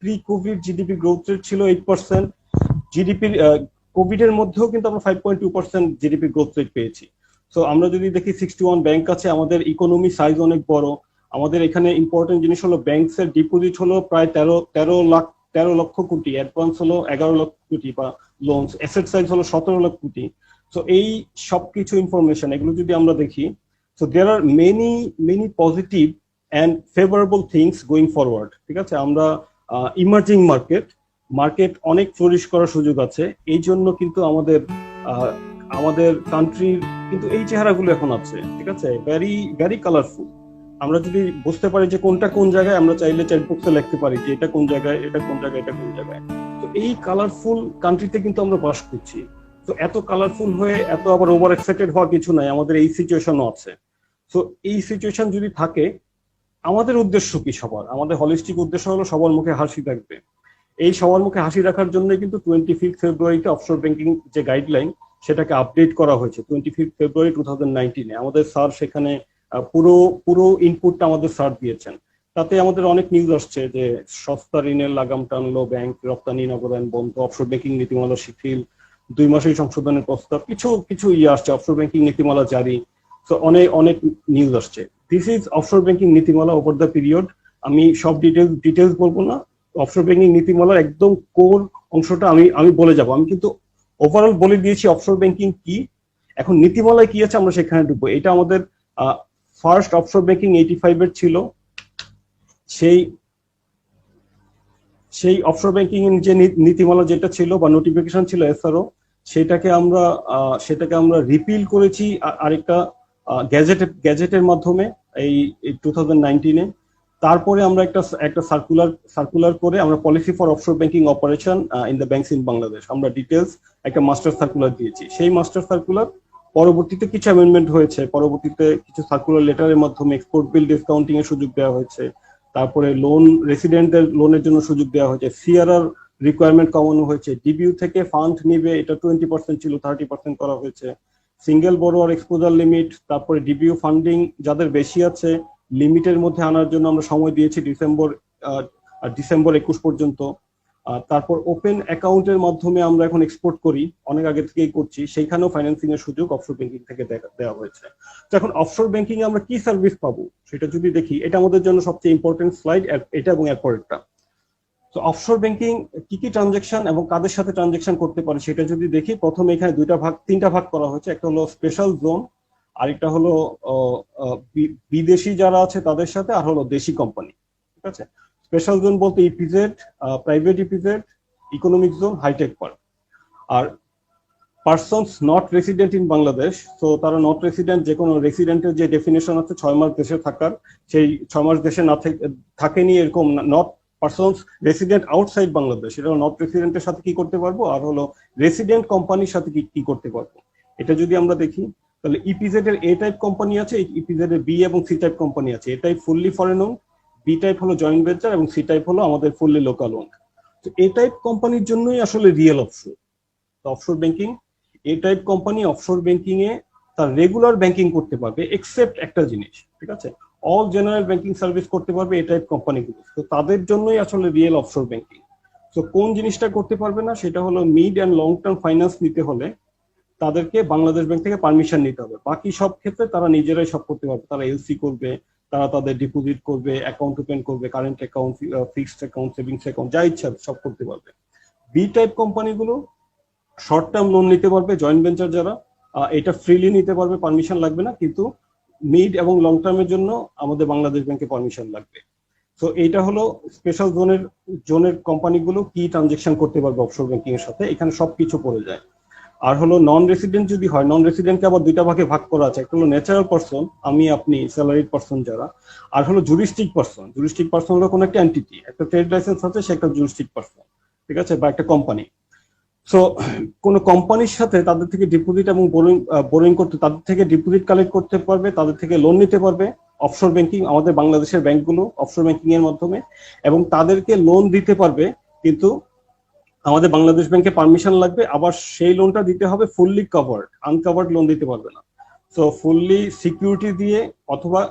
pre Covid GDP growth rate ছিল 8%। জিডিপির কোভিড এর মধ্যেও কিন্তু আমরা 5.2% জিডিপি গ্রোথ রেট পেয়েছি। সো আমরা যদি দেখি 61 ব্যাংক আছে, আমাদের ইকোনমি সাইজ অনেক বড়। আমাদের এখানে ইম্পর্টেন্ট জিনিস হলো ব্যাংকস এর ডিপোজিট হলো প্রায় 13 লক্ষ কোটি, অ্যাডভান্স হলো 11 লক্ষ কোটি, বা লোনস অ্যাসেট সাইজ হলো 17 লক্ষ কোটি। সো এই সবকিছু ইনফরমেশন এগুলো যদি আমরা দেখি, so there are many positive and favourable things going forward. ঠিক আছে, আমরা ইমার্জিং মার্কেট অনেক ফ্লোরিশ করার সুযোগ আছে। এই জন্য কিন্তু আমাদের কান্ট্রির কিন্তু এই চেহারাগুলো এখন আছে। ঠিক আছে, ভেরি ভেরি কালারফুল। আমরা যদি বুঝতে পারি যে কোনটা কোন জায়গায়, আমরা চাইলে চ্যাট বক্সে লিখতে পারি যে এটা কোন জায়গায়, এটা কোন জায়গায়, এটা কোন জায়গায়। তো এই কালারফুল কান্ট্রিতে কিন্তু আমরা বাস করছি। তো এত কালারফুল হয়ে এত আবার ওভার এক্সাইটেড হওয়ার কিছু নাই, আমাদের এই সিচুয়েশনও আছে। তো এই সিচুয়েশন যদি থাকে, আমাদের উদ্দেশ্য কি? আমাদের হলিস্টিক উদ্দেশ্য হলো সবার মুখে হাসি থাকবে। এই সবার মুখে হাসি রাখার জন্য কিন্তু 25 ফেব্রুয়ারিতে অফশোর ব্যাংকিং যে গাইডলাইন, সেটাকে আপডেট করা হয়েছে 25 ফেব্রুয়ারি 2019-এ। আমাদের স্যার সেখানে পুরো পুরো ইনপুটটা আমাদের স্যার দিয়েছেন। তাতে আমাদের অনেক নিউজ আসছে যে সস্তা ঋণের লাগাম টানলো ব্যাংক, রপ্তানি নগরায়ণ বন্ধ, অফশোর ব্যাংকিং নীতিমালা শিথিল, 2 মাসেই সংশোধনের প্রস্তাব, কিছু কিছু আসছে, অফশোর ব্যাংকিং নীতিমালা জারি। তো অনেক অনেক নিউজ আসছে। দিস ইজ অফশোর ব্যাংকিং নীতিমালা ওভার দ্য পিরিয়ড। আমি সব ডিটেলস বলবো না। অফশোর ব্যাংকিং নীতিমালার একদম কোর অংশটা আমি বলে যাব। আমি কিন্তু ওভারঅল বলে দিয়েছি অফশোর ব্যাংকিং কি। এখন নীতিমালায় কি আছে আমরা সেখানে ঢুকবো। এটা আমাদের ফার্স্ট অফশোর ব্যাংকিং 85 এর ছিল। সেই অফশোর ব্যাংকিং এর যে নীতিমালা যেটা ছিল বা নোটিফিকেশন ছিল এসআরও, সেটাকে আমরা রিপিল করেছি আরেকটা গ্যাজেটের মাধ্যমে এই 2019-এ। তারপরে আমরা একটা সার্কুলার করে আমরা policy for offshore banking operation in the banks in Bangladesh, আমরা ডিটেলস একটা মাস্টার সার্কুলার দিয়েছি। সেই মাস্টার সার্কুলার পরবর্তীতে কিছু অ্যামেন্ডমেন্ট হয়েছে, পরবর্তীতে কিছু সার্কুলার লেটারের মাধ্যমে এক্সপোর্ট বিল ডিসকাউন্টিং এর সুযোগ দেওয়া হয়েছে, তারপরে রেসিডেন্টদের লোনের জন্য সুযোগ দেওয়া হয়েছে, সিআরআর রিকোয়ারমেন্ট কমানো হয়েছে, ডিবিইউ থেকে ফান্ড নিবে এটা 20% ছিল 30% করা হয়েছে, সিঙ্গেল বড়োয়ার এক্সপোজার লিমিট, তারপরে ডিবিইউ ফান্ডিং যাদের বেশি আছে লিমিটের মধ্যে আনার জন্য আমরা সময় দিয়েছি ডিসেম্বর 21 পর্যন্ত। তারপর ওপেন অ্যাকাউন্টের মাধ্যমে আমরা এখন এক্সপোর্ট করি, অনেক আগে থেকেই করছি, সেইখানেও ফাইন্যান্সিং এর সুযোগ অফশোর ব্যাংকিং থেকে দেওয়া হয়েছে। তো এখন অফশোর ব্যাংকিং এ আমরা কি সার্ভিস পাবো সেটা যদি দেখি, এটা আমাদের জন্য সবচেয়ে ইম্পর্টেন্ট স্লাইড এটা এবং এরপরেরটা। তো অফশোর ব্যাংকিং কি কি ট্রানজাকশন এবং কাদের সাথে ট্রানজাকশন করতে পারে সেটা যদি দেখি, প্রথমে এখানে তিনটা ভাগ করা হয়েছে। একটা হলো স্পেশাল জোন, আরেকটা হলো বিদেশি যারা আছে তাদের সাথে, আর হলো দেশি কোম্পানি। ঠিক আছে, স্পেশাল জোন বলতে EPZ, private EPZ, economic zone, high tech park. আর persons not resident in Bangladesh, তো তারা নট রেসিডেন্ট, যে কোনো রেসিডেন্টের যে ডেফিনেশন আছে 6 মাস দেশে থাকার, সেই 6 মাস দেশে না থাকেনি এরকম not persons resident outside Bangladesh, এটা নট রেসিডেন্টের সাথে কি করতে পারবো, আর হলো রেসিডেন্ট কোম্পানির সাথে কি করতে পারবো। এটা যদি আমরা দেখি তাহলে ইপিজেড এর এ টাইপ কোম্পানি আছে, ইপিজেড এর বি এবং সি টাইপ কোম্পানি আছে। A type fully foreign own, B type হলো জয়েন্ট ভেঞ্চার, এবং সি টাইপ হলো আমাদের ফুললি লোকাল ওন। তো এ টাইপ কোম্পানির জন্যই আসলে রিয়েল অফশোর। অফশোর ব্যাংকিং, এ টাইপ কোম্পানি অফশোর ব্যাংকিং এ তার রেগুলার ব্যাংকিং করতে পারবে, এক্সেপ্ট একটা জিনিস, ঠিক আছে, অল জেনারেল ব্যাংকিং সার্ভিস করতে পারবে এ টাইপ কোম্পানিগুলো। তো তাদের জন্যই আসলে রিয়েল অফশোর ব্যাংকিং। তো কোন জিনিসটা করতে পারবে না সেটা হলো mid and long term finance নিতে হলে তাদেরকে বাংলাদেশ ব্যাংক থেকে পারমিশন নিতে হবে। বাকি সব ক্ষেত্রে তারা নিজেরাই সব করতে পারবে। তারা এলসি করবে, তারা তাদের ডিপোজিট করবে, অ্যাকাউন্ট ওপেন করবে, current account, fixed account, savings account, যা ইচ্ছা সব করতে পারবে। বি টাইপ কোম্পানিগুলো শর্ট টার্ম লোন নিতে পারবে, জয়েন্ট ভেঞ্চার যারা, এটা ফ্রিলি নিতে পারবে, পারমিশন লাগবে না, কিন্তু মিড এবং লং টার্মের জন্য আমাদের বাংলাদেশ ব্যাংকে পারমিশন লাগবে। তো এইটা হলো স্পেশাল জোনের কোম্পানিগুলো কি ট্রানজেকশন করতে পারবে অফশোর ব্যাংকিং এর সাথে, এখানে সবকিছু পড়ে যায়। আর হলো নন রেসিডেন্ট যদি হয়, নন রেসিডেন্টকে আবার দুইটা ভাগে ভাগ করা আছে, একটা হলো ন্যাচারাল পারসন, আমি আপনি, স্যালারিড পারসন যারা, আর হলো জুরিস্টিক পারসন। জুরিস্টিক পারসন হলো কোনো একটা এন্টিটি, একটা ট্রেড লাইসেন্স আছে, সে একটা জুরিস্টিক পারসন, ঠিক আছে, বা একটা কোম্পানি। সো কোন কোম্পানির সাথে তাদের থেকে ডিপোজিট এবং বোরিং করতে, তাদের থেকে ডিপোজিট কালেক্ট করতে পারবে, তাদের থেকে লোন নিতে পারবে অফশোর ব্যাংকিং, আমাদের বাংলাদেশের ব্যাংকগুলো অফশোর ব্যাংকিং এর মাধ্যমে, এবং তাদেরকে লোন দিতে পারবে, কিন্তু আমাদের বাংলাদেশ ব্যাংকে পারমিশন লাগবে, আবার সেই লোনটা দিতে হবে ফুললি কভার্ড, আনকভার্ড লোন দিতে পারবে না। সো ফুললি সিকিউরিটি দিয়ে অথবা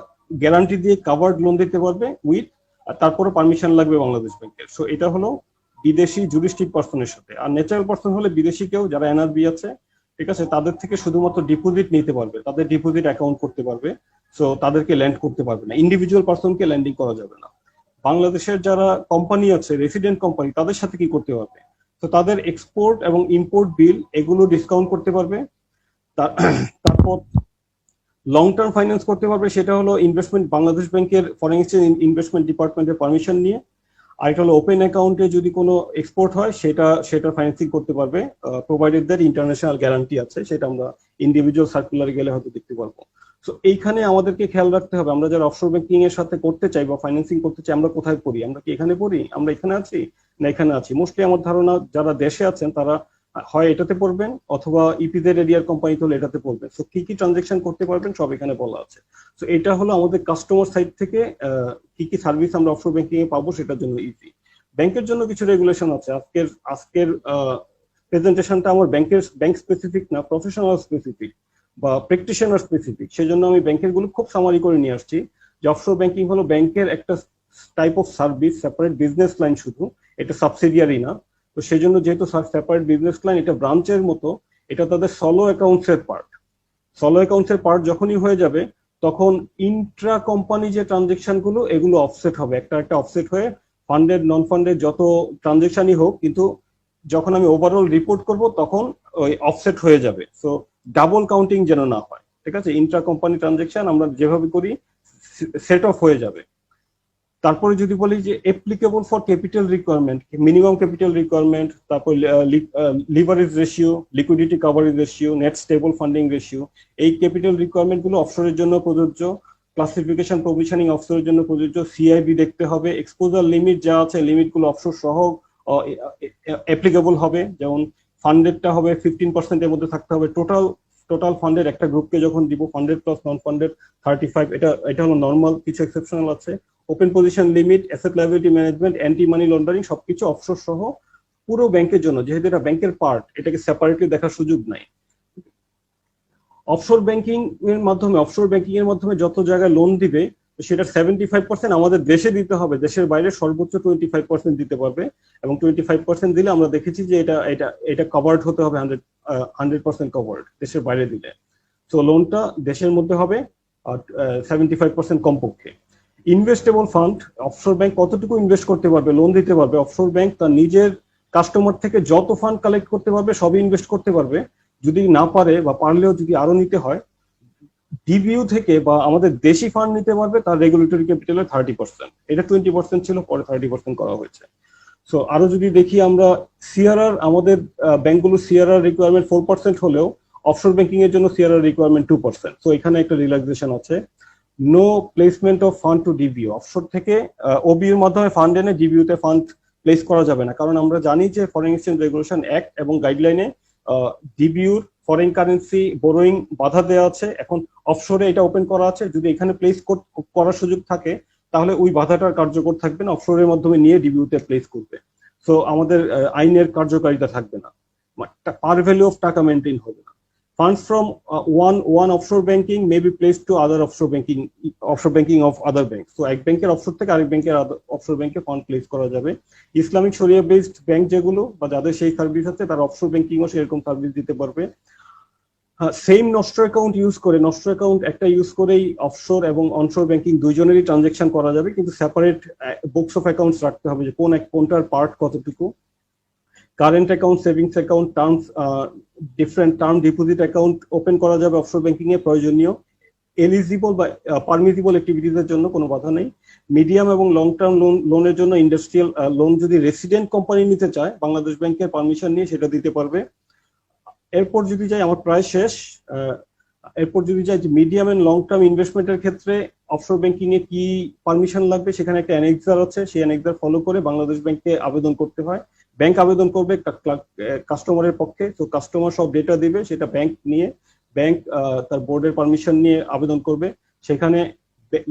গ্যারান্টি দিয়ে কভার্ড লোন দিতে পারবে উইথ, তারপরে পারমিশন লাগবে বাংলাদেশ ব্যাংকের। সো এটা হলো বিদেশি জুরিস্টিক পার্সনের সাথে। আর ন্যাচারাল পার্সন হলে বিদেশি কেউ যারা এনআরবি আছে, ঠিক আছে, তাদের থেকে শুধুমাত্র ডিপোজিট নিতে পারবে, তাদের ডিপোজিট অ্যাকাউন্ট করতে পারবে। সো তাদেরকে ল্যান্ড করতে পারবে না, ইন্ডিভিজুয়াল পার্সনকে ল্যান্ডিং করা যাবে না। বাংলাদেশের যারা কোম্পানি আছে, রেসিডেন্ট কোম্পানি, তাদের সাথে কি করতে পারবে? তো তাদের এক্সপোর্ট এবং ইম্পোর্ট বিল এগুলো ডিসকাউন্ট করতে পারবে। তারপর লং টার্ম ফাইন্যান্স করতে পারবে, সেটা হলো ইনভেস্টমেন্ট, বাংলাদেশ ব্যাংকের ফরেন এক্সচেঞ্জ ইনভেস্টমেন্ট ডিপার্টমেন্টের পারমিশন নিয়ে। আর এটা হলো ওপেন অ্যাকাউন্টে যদি কোনো এক্সপোর্ট হয় সেটা ফাইন্যান্সিং করতে পারবে, প্রোভাইডেড দ্যাট ইন্টারন্যাশনাল গ্যারান্টি আছে, সেটা আমরা ইন্ডিভিজুয়াল সার্কুলারে গেলে হয়তো দেখতে পারবো। সো এইখানে আমাদেরকে খেয়াল রাখতে হবে, আমরা যারা অফশোর ব্যাংকিং এর সাথে করতে চাই বা ফাইন্যান্সিং করতে চাই, আমরা কোথায় পড়ি? আমরা কি এখানে পড়ি? আমরা এখানে আছি না এখানে আছি? মোস্টলি আমার ধারণা যারা দেশে আছেন তারা হয় এটাতে পড়বেন, অথবা ইপিজেড এরিয়ার কোম্পানি হলে এটাতে পড়বেন। সো কি কি ট্রানজেকশন করতে পারবেন সব এখানে বলা আছে। সো এটা হলো আমাদের কাস্টমার সাইড থেকে কি কি সার্ভিস আমরা অফশোর ব্যাংকিং এ পাবো সেটার জন্য ইজি। ব্যাংকের জন্য কিছু রেগুলেশন আছে। আজকের প্রেজেন্টেশনটা আমার ব্যাংক স্পেসিফিক না, প্রফেশনাল স্পেসিফিক বা প্র্যাকটিশনার স্পেসিফিক, সেজন্য আমি ব্যাংকের গুলো খুব সামারি করে নিয়ে আসছি। যে অফশোর ব্যাংকিং হলো ব্যাংকের একটা type of service, separate business line, শুধু এটা সাবসিডিয়ারি না। তো সেই জন্য যেহেতু সেপারেট বিজনেস লাইন, এটা ব্রাঞ্চের মতো, এটা তাদের সলো অ্যাকাউন্টসের পার্ট। সলো অ্যাকাউন্টসের পার্ট যখনই হয়ে যাবে, তখন ইন্ট্রা কোম্পানি যে ট্রানজেকশন গুলো এগুলো অফসেট হবে, একটা অফসেট হয়ে ফান্ডেড নন ফান্ডেড যত ট্রানজেকশনই হোক, কিন্তু যখন আমি ওভারঅল রিপোর্ট করব তখন ওই অফসেট হয়ে যাবে। সো ডাবল কাউন্টিং যেন না হয়, ঠিক আছে? ইন্ট্রা কোম্পানি ট্রানজেকশন আমরা যেভাবে করি সেট অফ হয়ে যাবে। তারপরে যদি বলি যে applicable for capital requirement, minimum capital requirement, তারপর leverage ratio, liquidity coverage ratio, net stable funding ratio, এই ক্যাপিটাল রিকোয়ারমেন্ট গুলো অফশোরের জন্য প্রযোজ্য। ক্লাসিফিকেশন প্রভিশনিং অফশোরের জন্য প্রযোজ্য। সিআইবি দেখতে হবে, এক্সপোজার লিমিট যা আছে লিমিট গুলো অফশোর সহ অ্যাপ্লিকেবল হবে। যেমন ফান্ডেডটা হবে 15% এর মধ্যে থাকতে হবে। টোটাল ফান্ডের একটা গ্রুপকে যখন দিব, ফান্ডেড প্লাস নন ফান্ডেড 35, এটা হলো নর্মাল, কিছু এক্সেপশনাল আছে। Open position limit, asset liability management, anti money laundering সবকিছু অফশোর সহ পুরো ব্যাংকের জন্য, যেহেতু এটা ব্যাংকের পার্ট, এটাকে সেপারেটলি দেখার সুযোগ নাই। অফশোর ব্যাংকিং এর মাধ্যমে যত জায়গায় লোন দিবে, সেটা 75% আমাদের দেশে দিতে হবে, দেশের বাইরে সর্বোচ্চ 25% দিতে পারবে। এবং 25% দিলে আমরা দেখেছি যে এটা কভার্ড হতে হবে 100% কভার্ড দেশের বাইরে দিলে। তো লোনটা দেশের মধ্যে হবে 75% কমপক্ষে। ইনভেস্টেবল ফান্ড, অফশোর ব্যাংক কতটুকু ইনভেস্ট করতে পারবে, লোন দিতে পারবে? অফশোর ব্যাংক তার নিজের কাস্টমার থেকে যত ফান্ড কালেক্ট করতে পারবে সবই ইনভেস্ট করতে পারবে। যদি না পারে বা পারলেও যদি আরো নিতে হয়, ডিবিইউ থেকে বা আমাদের দেশি ফান্ড নিতে পারবে তার রেগুলেটরি ক্যাপিটালের 30%। এটা 20% ছিল, পরে 30% করা হয়েছে। সো আরো যদি দেখি আমরা, সিআরআর, আমাদের ব্যাংকগুলো সিআরআর রিকোয়ারমেন্ট 4% হলেও অফশোর ব্যাংকিং এর জন্য সিআরআর রিকোয়ারমেন্ট 2%। সো এখানে একটা রিল্যাক্সেশন আছে। No placement of fund to DBU, offshore থেকে ওবিইউর মাধ্যমে ফান্ড এনে ডিবিইউ তে ফান্ড প্লেস করা যাবে না, কারণ আমরা জানি যে ফরেন এক্সচেঞ্জ রেগুলেশন অ্যাক্ট এবং গাইডলাইনে ডিবিইউর ফরেন কারেন্সি বোরোয়িং বাধা দেওয়া আছে। এখন অফশোরে এটা ওপেন করা আছে, যদি এখানে প্লেস করার সুযোগ থাকে তাহলে ওই বাধাটার কার্যকর থাকবে না, অফশোরের মাধ্যমে নিয়ে ডিবিইউ তে প্লেস করবে। সো আমাদের আইনের কার্যকারিতা থাকবে না, পার ভ্যালু অফ টাকা মেনটেন হবে না। Funds from one offshore banking may be placed to other offshore banking of other banks. So এক ব্যাংকের অফশোর থেকে আরেক ব্যাংকের অফশোর ব্যাংকে ফান্ড প্লেস করা যাবে। ইসলামিক শরিয়া বেসড ব্যাংক যেগুলো বা যাদের সেই সার্ভিস আছে, তারা অফশোর ব্যাংকিং ও সেরকম সার্ভিস দিতে পারবে। সেম নস্ট্র অ্যাকাউন্ট একটা ইউজ করেই অফশোর এবং অনশোর ব্যাংকিং দুইজনেরই ট্রানজেকশন করা যাবে, কিন্তু সেপারেট বুকস অফ অ্যাকাউন্টস রাখতে হবে যে কোনটার পার্ট কতটুকু। Current account, savings account, different term deposit account open করা যাবে অফশোর ব্যাংকিং এ প্রয়োজনীয়। এলিজিবল বা পারমিসিবল অ্যাক্টিভিটিজের জন্য কোনো বাধা নেই। মিডিয়াম এবং লং টার্ম লোনের জন্য ইন্ডাস্ট্রিয়াল লোন যদি রেসিডেন্ট কোম্পানি নিতে চায়, বাংলাদেশ ব্যাংকের পারমিশন নিয়ে সেটা দিতে পারবে। এরপর যদি যাই, আমার প্রায় শেষ, এরপর যদি যাই যে মিডিয়াম এন্ড লং টার্ম ইনভেস্টমেন্টের ক্ষেত্রে অফশোর ব্যাংকিং এ কি পারমিশন লাগবে, সেখানে একটা অ্যানেক্সার আছে, সেই অ্যানেক্সার ফলো করে বাংলাদেশ ব্যাংকে আবেদন করতে হয়। ব্যাংক আবেদন করবে কাস্টমারের পক্ষে, তো কাস্টমার সব ডেটা দিবে, সেটা ব্যাংক তার বোর্ডের পারমিশন নিয়ে আবেদন করবে। সেখানে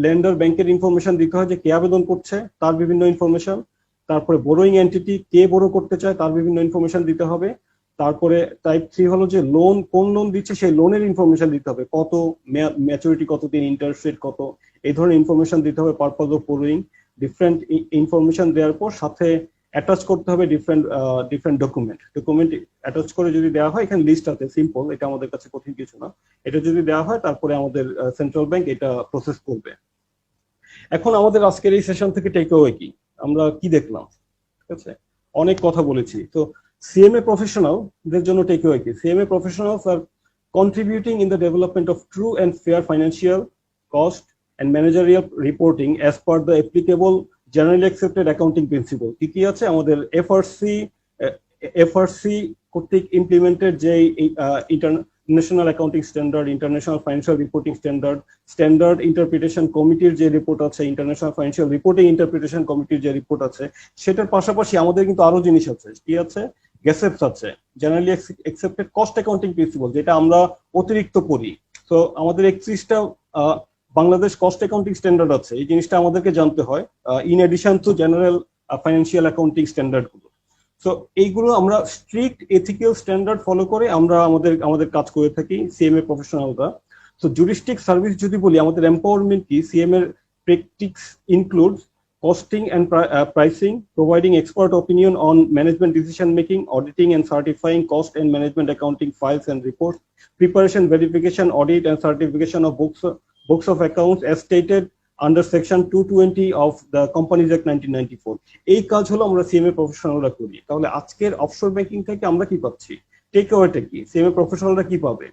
লেন্ডার ব্যাংকের ইনফরমেশন দিতে হয় যে কে আবেদন করছে তার বিভিন্ন ইনফরমেশন, তারপরে বোরোইং এন্টিটি কে বোরো করতে চায় তার বিভিন্ন ইনফরমেশন দিতে হবে, তারপরে টাইপ 3 হলো যে লোন কোন লোন দিচ্ছে সেই লোনের ইনফরমেশন দিতে হবে, কত ম্যাচুরিটি, কতদিন, ইন্টারেস্ট রেট কত, এই ধরনের ইনফরমেশন দিতে হবে পারপাস অফ বোরোইং। ডিফারেন্ট ইনফরমেশন দেওয়ার পর সাথে অ্যাটাচ করতে হবে ডিফারেন্ট ডকুমেন্ট অ্যাটাচ করে যদি দেওয়া হয়, এখানে লিস্ট আছে, সিম্পল, এটা আমাদের কাছে কঠিন কিছু না। এটা যদি দেওয়া হয় তারপরে আমাদের সেন্ট্রাল ব্যাংক এটা প্রসেস করবে। এখন আমাদের আজকের এই সেশন থেকে টেক অ্যাওয়ে কি, আমরা কি দেখলাম? ঠিক আছে, অনেক কথা বলেছি। তো সিএমএ প্রফেশনালদের জন্য টেক অ্যাওয়ে কি? CMA professionals are contributing in the development of true and fair financial, cost and managerial reporting as per the applicable generally accepted accounting principle। কি আছে আমাদের এফআরসি কর্তৃক ইমপ্লিমেন্টেড যে international accounting standard, international financial reporting standard interpretation কমিটির যে report আছে, international financial reporting interpretation কমিটির যে রিপোর্ট আছে, সেটার পাশাপাশি আমাদের কিন্তু আরো জিনিস আছে। কি আছে? গ্যাসেপস আছে, generally accepted cost accounting principle, যেটা আমরা অতিরিক্ত পড়ি। তো আমাদের 31টা বাংলাদেশ কস্ট অ্যাকাউন্টিং স্ট্যান্ডার্ড আছে, এই জিনিসটা আমাদেরকে জানতে হয় in addition to general financial accounting standard গুলো। সো এইগুলো আমরা স্ট্রিক্ট এথিক্যাল স্ট্যান্ডার্ড ফলো করে আমরা আমাদের কাজ করে থাকি সিএমএ প্রফেশনালরা। তো জুরিস্টিক সার্ভিস যদি বলি, আমাদের এম্পাওয়ারমেন্ট কি? সিএমএ এর practice includes costing and pricing, providing expert opinion on management decision making, auditing and certifying cost and management accounting files and reports, preparation, verification, audit and certification of books of accounts as stated under section 220 of the Companies Act 1994। এই কাজ হলো আমরা CMA প্রফেশনালরা করি। তাহলে আজকের offshore banking থেকে আমরা কি পাচ্ছি? টেক অ্যাওয়েটা কি? সিএমএ প্রফেশনালরা কি পাবে?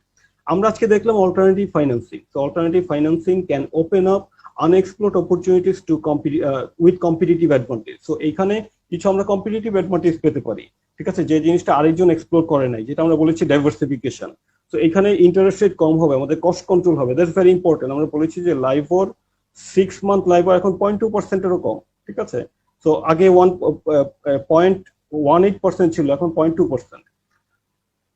আমরা আজকে দেখলাম alternative financing. So alternative financing can open up unexplored opportunities to compete with competitive advantage। So এইখানে কিছু আমরা কম্পিটিটিভ অ্যাডভান্টেজ পেতে পারি, ঠিক আছে, যে জিনিসটা আরেকজন এক্সপ্লোর করে নাই, যেটা আমরা বলেছি ডাইভার্সিফিকেশন। তো এখানে ইন্টারেস্ট রেট কম হবে, আমাদের কস্ট কন্ট্রোল হবে, দ্যাটস ভেরি ইম্পর্টেন্ট। আমরা বলেছি যে লাইভর 6 মান্থ লাইভর এখন 0.2%-এরও কম, ঠিক আছে। তো আগে 1.18% ছিল, এখন 0.2%।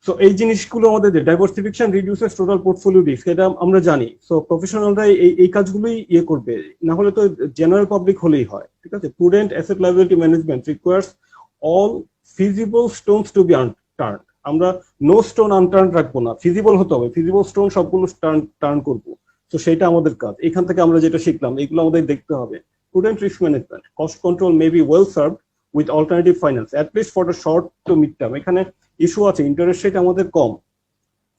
সো এই জিনিসগুলো আমাদের diversification reduces total portfolio risk, এটা আমরা জানি। সো প্রফেশনালরা এই কাজগুলোই করবে, না হলে তো জেনারেল পাবলিক হলেই হয়, ঠিক আছে। Prudent asset liability management requires all feasible stones to be turn. আমরা নো স্টোন আনটার্ন রাখবো না, ফিজিবল হতে হবে, ফিজিবল স্টোন সবগুলো টার্ন করবো। তো সেটা আমাদের কাজ। এখান থেকে আমরা যেটা শিখলাম এগুলো আমাদের দেখতে হবে। Prudent risk management, cost control may be well served with alternative finance at least for the short to mid term. এখানে ইস্যু আছে, ইন্টারেস্ট রেট আমাদের কম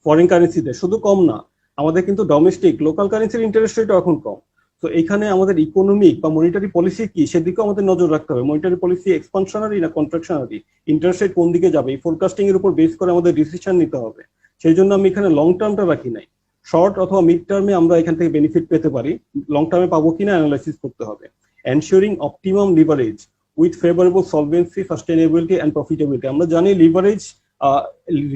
ফরেন কারেন্সিতে, শুধু কম না, আমাদের কিন্তু ডোমেস্টিক লোকাল কারেন্সির ইন্টারেস্ট রেটও এখন কম। তো এখানে আমাদের ইকোনমিক বা মনিটারি পলিসি কি সেদিকেও আমাদের নজর রাখতে হবে। মনিটারি পলিসি এক্সপানশনারি না কন্ট্রাকশনারি, ইন্টারেস্ট রেট কোন দিকে যাবে, এই ফোরকাস্টিং এর উপর বেস করে আমাদের ডিসিশন নিতে হবে। সেই জন্য আমি এখানে লং টার্মটা রাখি নাই, শর্ট অথবা মিড টার্মে আমরা এখান থেকে বেনিফিট পেতে পারি, লং টার্মে পাবো কিনা অ্যানালাইসিস করতে হবে। Ensuring optimum leverage with favourable solvency, sustainability and profitability. আমরা জানি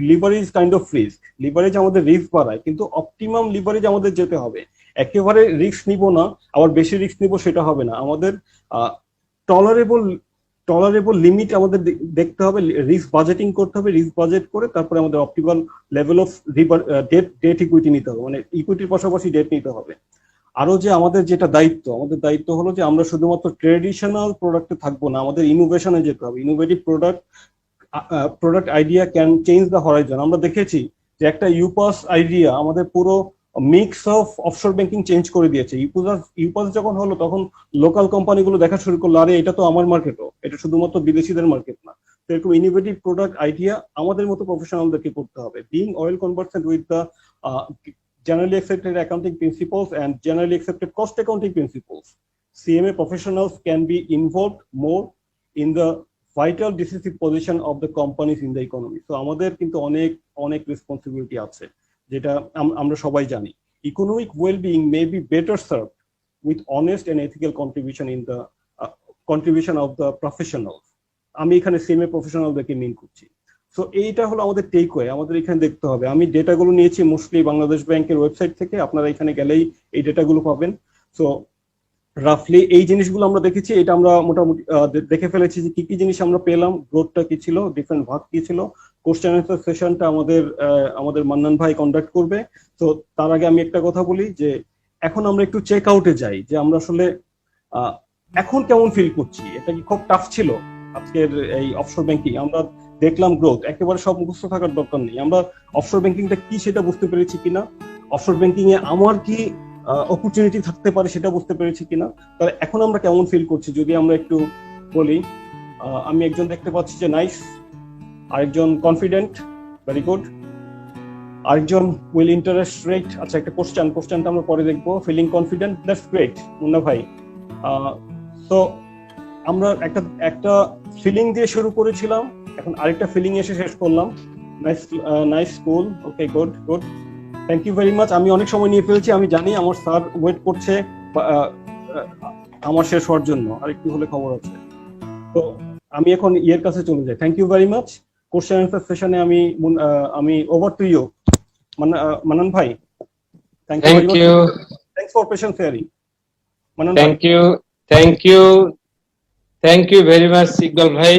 leverage kind of risk, leverage আমাদের রিস্ক বাড়ায়, কিন্তু অপটিমাম লিভারেজ আমাদের যেতে হবে। একেবারে রিস্ক নিব না, আবার বেশি রিস্ক নিব সেটা হবে না, আমাদের টলারেবল লিমিট আমাদের দেখতে হবে, রিস্ক বাজেটিং করতে হবে, রিস্ক বাজেট করে তারপরে আমাদের optimal level of debt equity নিতে হবে, মানে ইকুইটির পাশাপাশি ডেট নিতে হবে। আরো যে আমাদের যেটা আমাদের দায়িত্ব হলো যে আমরা শুধুমাত্র ট্রেডিশনাল প্রোডাক্টে থাকবো না, আমাদের ইনোভেশনে যেতে হবে। Innovative product idea can change the Horizon. আমরা দেখেছি যে একটা ইউপাস আইডিয়া আমাদের পুরো mix of offshore banking change করে দিয়েছে। ইউপাস যখন হলো তখন লোকাল কোম্পানিগুলো দেখা শুরু করলো, আরে এটা তো আমার মার্কেটও, এটা শুধুমাত্র বিদেশিদের মার্কেট না। তো একটু ইনোভেটিভ প্রোডাক্ট আইডিয়া আমাদের মতো প্রফেশনালদেরকে করতে হবে। Being well conversant with the generally accepted accounting principles and generally accepted cost accounting principles, CMA professionals can be involved more in the vital decisive position of the companies in the economy। So আমাদের কিন্তু অনেক responsibility আছে, যেটা আমরা সবাই জানি। Economic well-being may be better served with honest and ethical contribution in the contribution of the professionals। আমি এখানে CMA প্রফেশনালদেরকে মিন করছি। সো এইটা হলো আমাদের টেক ওয়ে, আমাদের এখানে দেখতে হবে। আমি ডেটাগুলো নিয়েছি মোস্টলি বাংলাদেশ ব্যাংকের ওয়েবসাইট থেকে, আপনারা এখানে গেলেই এই ডেটাগুলো পাবেন। সো রাফলি এই জিনিসগুলো আমরা দেখেছি, এটা আমরা মোটামুটি দেখে ফেলেছি যে কি কি জিনিস আমরা পেলাম, গ্রোথটা কি ছিল, ডিফারেন্ট ভাগ কি ছিল। কোশ্চেন অ্যান্সার সেশনটা আমাদের মান্নান ভাই কন্ডাক্ট করবে। তো তার আগে আমি একটা কথা বলি যে এখন আমরা একটু চেক আউটে যাই যে আমরা আসলে এখন কেমন ফিল করছি। এটা কি খুব টাফ ছিল আজকের এই অফশোর ব্যাংকিং? আমরা দেখলাম গ্রোথ, একেবারে সব মুখস্থ থাকার দরকার নেই। আমরা অফশোর ব্যাংকিংটা কি সেটা বুঝতে পেরেছি কিনা, অফশোর ব্যাংকিং এ আমার কি অপরচুনিটি থাকতে পারে সেটা বুঝতে পেরেছি কিনা, তাহলে এখন আমরা কেমন ফিল করছি যদি আমরা একটু বলি। আমি একজন দেখতে পাচ্ছি যে নাইস, আরেকজন কনফিডেন্ট, ভেরি গুড, আরেকজন উইল ইন্টারেস্ট রেট। আচ্ছা, একটা কোশ্চেনটা আমরা পরে দেখবো। Feeling confident, that's great Munna ভাই। তো আমরা একটা ফিলিং দিয়ে শুরু করেছিলাম, এখন আরেকটা ফিলিং এসে শেষ করলাম। Nice cool, okay, good good, thank you very much. আমি অনেক সময় নিয়ে ফেলছি, আমি জানি আমার স্যার ওয়েট করছে আমার শেষ হওয়ার জন্য, আরেকটু হলে খবর আছে। তো আমি এখন ইয়ের কাছে চলে যাই। Thank you very much. Question answer সেশনে আমি ওভার টু ইউ মানান ভাই। Thank you very much, thanks for patience hearing. Manan ভাই, thank you very much Iqbal ভাই।